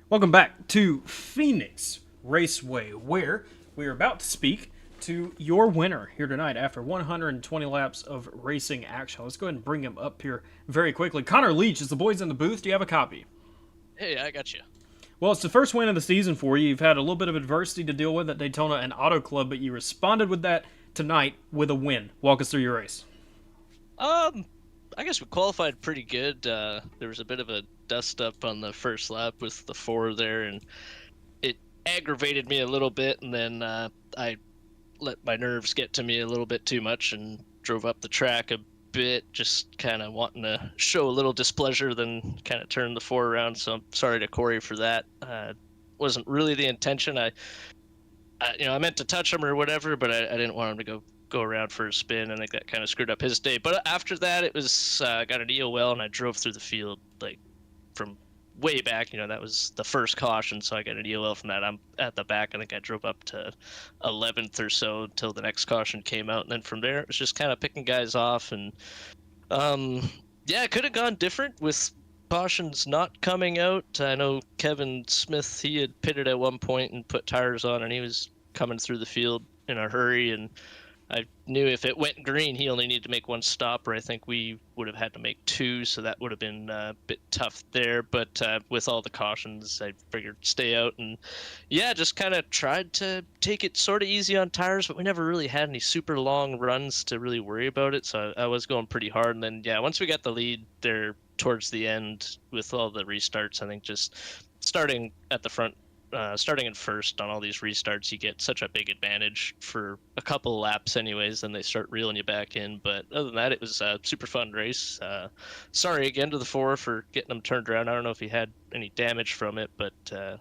Welcome back to Phoenix Raceway, where we are about to speak to your winner here tonight after 120 laps of racing action. Let's go ahead and bring him up here very quickly. Connor Leach, is the boys in the booth? Do you have a copy? Hey, I got you. Well, it's the first win of the season for you. You've had a little bit of adversity to deal with at Daytona and Auto Club, but you responded with that tonight with a win. Walk us through your race. I guess we qualified pretty good. There was a bit of a dust up on the first lap with the 4 there, and it aggravated me a little bit, and then I let my nerves get to me a little bit too much and drove up the track a bit, just kind of wanting to show a little displeasure, then kind of turn the 4 around. So I'm sorry to Corey for that. Wasn't really the intention. I meant to touch him or whatever, but I didn't want him to go around for a spin. I think that kind of screwed up his day. But after that, it was got an EOL, and I drove through the field like from way back. That was the first caution, so I got an EOL from that. I'm at the back. I think I drove up to 11th or so until the next caution came out, and then from there it was just kind of picking guys off. And it could have gone different with cautions not coming out. I know Kevin Smith, he had pitted at one point and put tires on, and he was coming through the field in a hurry, and I knew if it went green, he only needed to make 1 stop, or I think we would have had to make 2, so that would have been a bit tough there. But with all the cautions, I figured stay out, and just kind of tried to take it sort of easy on tires, but we never really had any super long runs to really worry about it, so I was going pretty hard. And then, once we got the lead there towards the end with all the restarts, I think just starting at the front, starting in first on all these restarts, you get such a big advantage for a couple of laps anyways, then they start reeling you back in. But other than that, it was a super fun race. Sorry again to the 4 for getting them turned around. I don't know if he had any damage from it, but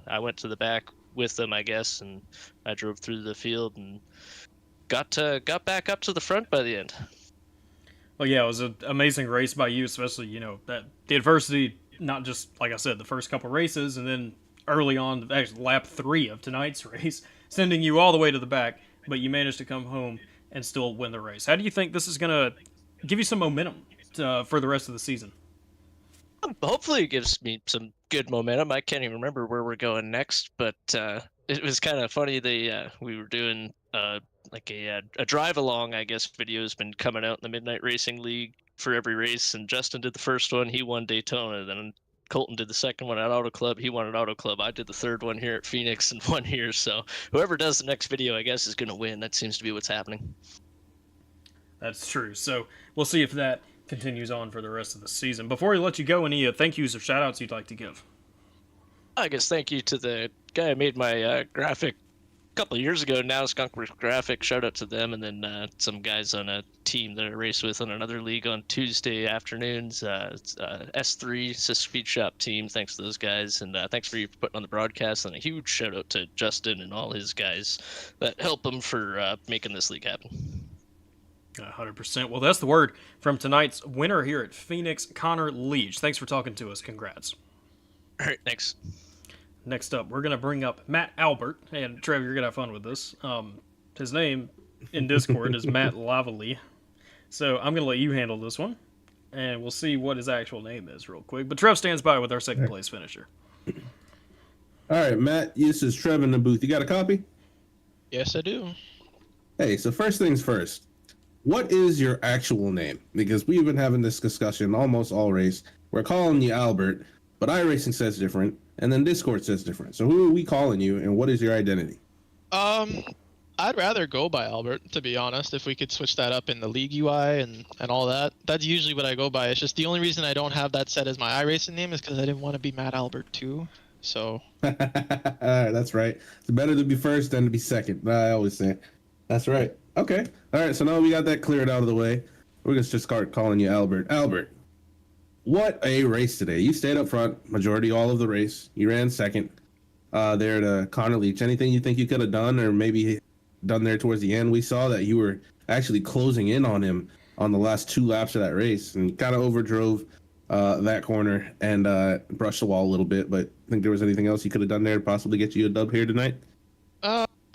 I went to the back with them, I guess, and I drove through the field and got back up to the front by the end. Well, yeah, it was an amazing race by you, especially, that the adversity, not just, like I said, the first couple races, and then early on, actually lap 3 of tonight's race, sending you all the way to the back, but you managed to come home and still win the race. How do you think this is going to give you some momentum for the rest of the season? Hopefully it gives me some good momentum. I can't even remember where we're going next, but it was kind of funny. We were doing like a drive along, I guess. Video has been coming out in the Midnight Racing League for every race, and Justin did the first one. He won Daytona. Then Colton did the second one at Auto Club. He won at Auto Club. I did the third one here at Phoenix and won here. So whoever does the next video, I guess, is going to win. That seems to be what's happening. That's true. So we'll see if that continues on for the rest of the season. Before we let you go, any thank yous or shout outs you'd like to give? I guess thank you to the guy who made my graphic a couple of years ago now, Skunkworks Graphic. Shout out to them, and then some guys on a team that I race with on another league on Tuesday afternoons. S3 Speed Shop team. Thanks to those guys, and thanks for you putting on the broadcast. And a huge shout out to Justin and all his guys that help him for making this league happen. 100%. Well, that's the word from tonight's winner here at Phoenix, Connor Leach. Thanks for talking to us. Congrats. All right, thanks. Next up, we're going to bring up Matt Albert. And Trevor, you're going to have fun with this. His name in Discord is Matt Lavalley. So I'm going to let you handle this one. And we'll see what his actual name is real quick. But Trev stands by with our second place finisher. All right, Matt, this is Trevin in the booth. You got a copy? Yes, I do. Hey, so first things first. What is your actual name? Because we've been having this discussion almost all race. We're calling you Albert, but iRacing says different, and then Discord says different. So who are we calling you, and what is your identity? I'd rather go by Albert, to be honest, if we could switch that up in the league UI and all that. That's usually what I go by. It's just the only reason I don't have that set as my iRacing name is because I didn't want to be Matt Albert too. So. That's right. It's better to be first than to be second. I always say. That's right. Okay. All right. So now we got that cleared out of the way. We're going to just start calling you Albert. Albert, what a race today. You stayed up front, majority all of the race. You ran second there to Connor Leach. Anything you think you could have done or maybe done there towards the end? We saw that you were actually closing in on him on the last 2 laps of that race and kind of overdrove that corner and brushed the wall a little bit. But think there was anything else you could have done there to possibly get you a dub here tonight?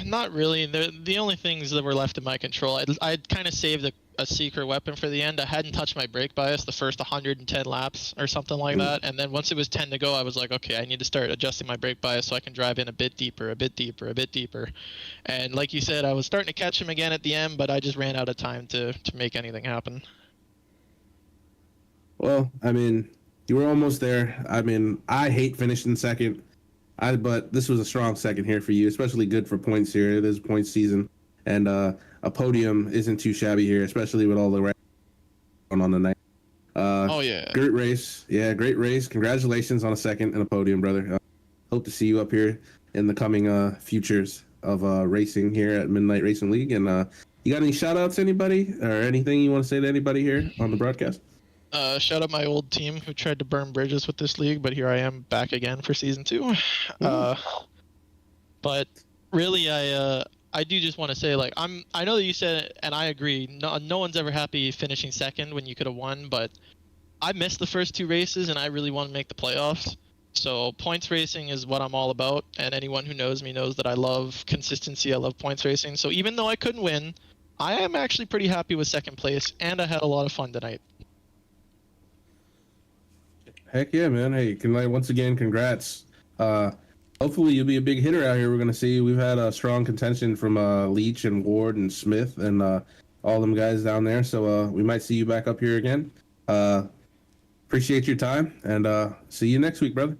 Not really. The only things that were left in my control, I'd kind of saved a secret weapon for the end. I hadn't touched my brake bias the first 110 laps or something like that. And then once it was 10 to go, I was like, okay, I need to start adjusting my brake bias so I can drive in a bit deeper, a bit deeper, a bit deeper. And like you said, I was starting to catch him again at the end, but I just ran out of time to make anything happen. Well, I mean, you were almost there. I mean, I hate finishing second. But this was a strong second here for you, especially good for points here. It is a points season, and a podium isn't too shabby here, especially with all the going on the night. Oh yeah, great race. Yeah, great race. Congratulations on a second and a podium, brother. Hope to see you up here in the coming futures of racing here at Midnight Racing League, and You got any shout outs to anybody or anything you want to say to anybody here on the broadcast? Shout out my old team who tried to burn bridges with this league, but here I am back again for season 2. But really, I do just want to say, like, I know that you said, and I agree, no one's ever happy finishing second when you could have won, but I missed the first 2 races and I really want to make the playoffs. So points racing is what I'm all about, and anyone who knows me knows that I love consistency. I love points racing. So even though I couldn't win, I am actually pretty happy with second place, and I had a lot of fun tonight. Heck yeah, man. Hey, once again, congrats. Hopefully you'll be a big hitter out here. We're going to see. We've had a strong contention from Leach and Ward and Smith and all them guys down there. So we might see you back up here again. Appreciate your time, and see you next week, brother.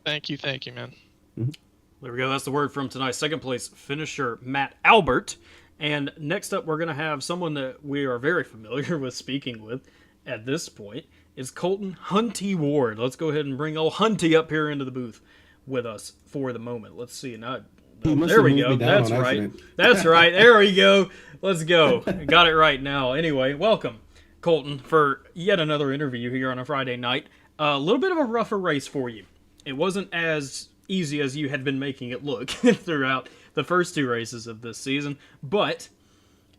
Thank you, man. There we go. That's the word from tonight's second place finisher, Matt Albert. And next up, we're going to have someone that we are very familiar with speaking with at this point. Is Colton Hunty Ward. Let's go ahead and bring old Hunty up here into the booth with us for the moment. Let's see. There we go. That's right. That's right. There we go. Let's go. Got it right now. Anyway, welcome, Colton, for yet another interview here on a Friday night. A little bit of a rougher race for you. It wasn't as easy as you had been making it look throughout the first 2 races of this season, but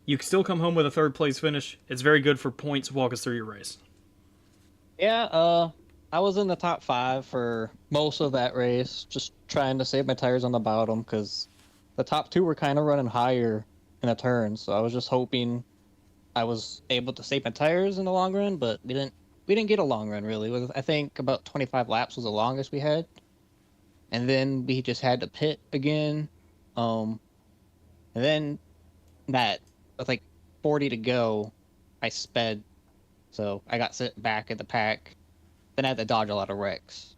you still come home with a 3rd place finish. It's very good for points. Walk us through your race. Yeah, I was in the top 5 for most of that race, just trying to save my tires on the bottom because the top 2 were kind of running higher in the turns. So I was just hoping I was able to save my tires in the long run, but we didn't get a long run really. It was, I think about 25 laps was the longest we had, and then we just had to pit again. And then with like 40 to go, I sped. So I got sent back at the pack. Then I had to dodge a lot of wrecks.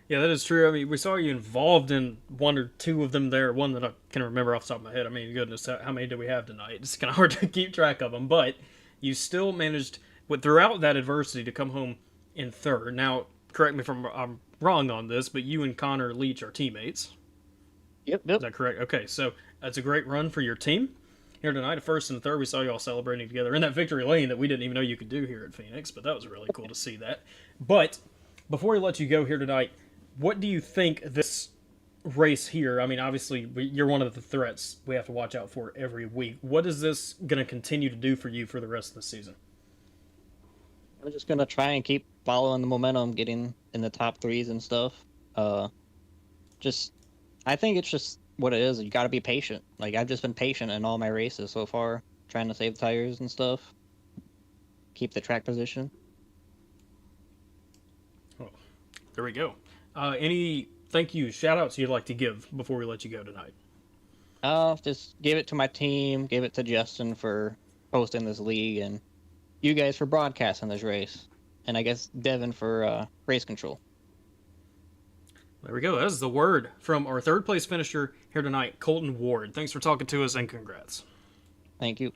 Yeah, that is true. I mean, we saw you involved in 1 or 2 of them there. One that I can remember off the top of my head. I mean, goodness, how many do we have tonight? It's kind of hard to keep track of them. But you still managed, throughout that adversity, to come home in 3rd. Now, correct me if I'm wrong on this, but you and Connor Leach are teammates. Yep. Is that correct? Okay, so that's a great run for your team. Here tonight, a 1st and a 3rd, we saw you all celebrating together in that victory lane that we didn't even know you could do here at Phoenix, but that was really cool to see that. But before we let you go here tonight, what do you think this race here, I mean, obviously, you're one of the threats we have to watch out for every week. What is this going to continue to do for you for the rest of the season? I'm just going to try and keep following the momentum, getting in the top 3s and stuff. I think it's just what it is. You got to be patient. Like, I've just been patient in all my races so far, trying to save tires and stuff, keep the track position. Oh, there we go. Any thank you shout outs you'd like to give before we let you go tonight? Just give it to my team, give it to Justin for hosting this league, and you guys for broadcasting this race, and I guess Devin for race control. There we go. That is the word from our 3rd place finisher here tonight, Colton Ward. Thanks for talking to us, and congrats. Thank you.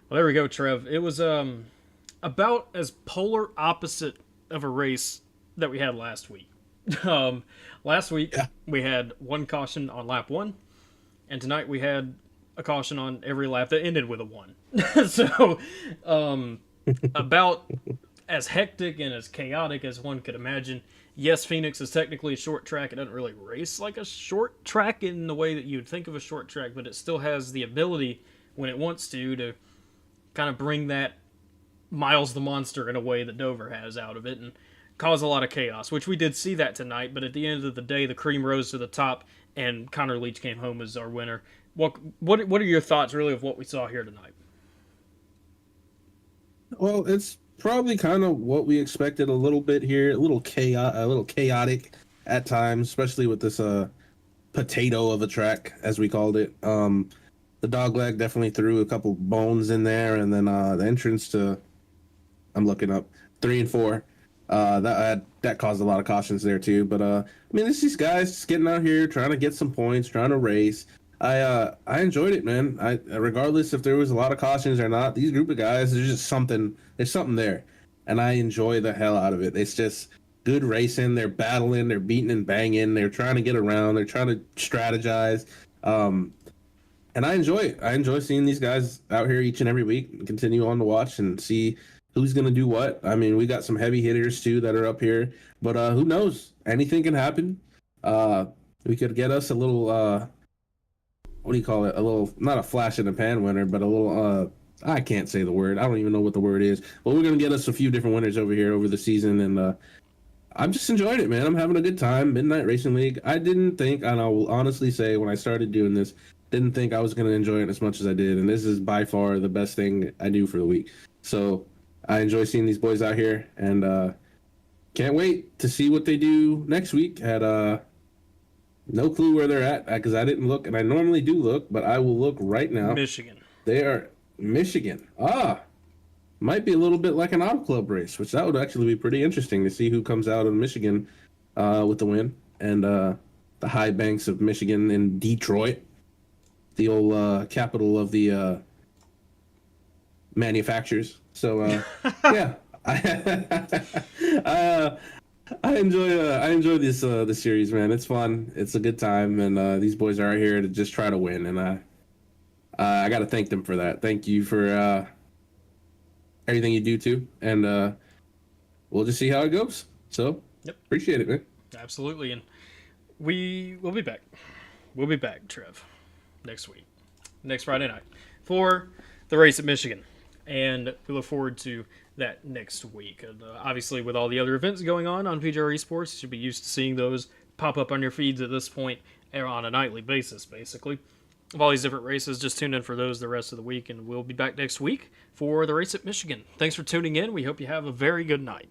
Well, there we go, Trev. It was about as polar opposite of a race that we had last week. Last week, we had 1 caution on lap 1, and tonight we had a caution on every lap that ended with a 1. So, about as hectic and as chaotic as one could imagine. Yes, Phoenix is technically a short track. It doesn't really race like a short track in the way that you'd think of a short track, but it still has the ability, when it wants to kind of bring that Miles the Monster in a way that Dover has out of it and cause a lot of chaos, which we did see that tonight, but at the end of the day, the cream rose to the top, and Connor Leach came home as our winner. What are your thoughts, really, of what we saw here tonight? Well, it's probably kind of what we expected a little bit here. A little chaotic at times, especially with this potato of a track, as we called it. The dogleg definitely threw a couple bones in there, and then the entrance to, I'm looking up, 3 and 4. That caused a lot of cautions there too. But I mean, it's these guys just getting out here trying to get some points, trying to race. I enjoyed it, man. Regardless if there was a lot of cautions or not, these group of guys, there's something there, and I enjoy the hell out of it. It's just good racing. They're battling, they're beating and banging, they're trying to get around, they're trying to strategize, and I enjoy it. I enjoy seeing these guys out here each and every week and continue on to watch and see who's going to do what. I mean, we got some heavy hitters too that are up here, but who knows? Anything can happen. We could get us a little, what do you call it? A little, not a flash in the pan winner, but a little, I can't say the word. I don't even know what the word is, but we're going to get us a few different winners over here over the season. And I'm just enjoying it, man. I'm having a good time. Midnight Racing League. I didn't think, and I will honestly say when I started doing this, didn't think I was going to enjoy it as much as I did. And this is by far the best thing I do for the week. So I enjoy seeing these boys out here, and can't wait to see what they do next week. Had no clue where they're at because I didn't look, and I normally do look, but I will look right now. Michigan. They are Michigan. Might be a little bit like an auto club race, which that would actually be pretty interesting to see who comes out of Michigan with the win. And the high banks of Michigan in Detroit, the old capital of the manufacturers. So yeah, I enjoy this series, man. It's fun. It's a good time, and these boys are out here to just try to win, and I got to thank them for that. Thank you for everything you do too, and we'll just see how it goes. So appreciate it, man. Absolutely, and we'll be back. We'll be back, Trev, next week, next Friday night for the race at Michigan, and we look forward to that next week. And obviously, with all the other events going on PGR eSports, you should be used to seeing those pop up on your feeds at this point on a nightly basis, basically. Of all these different races, just tune in for those the rest of the week, and we'll be back next week for the race at Michigan. Thanks for tuning in. We hope you have a very good night.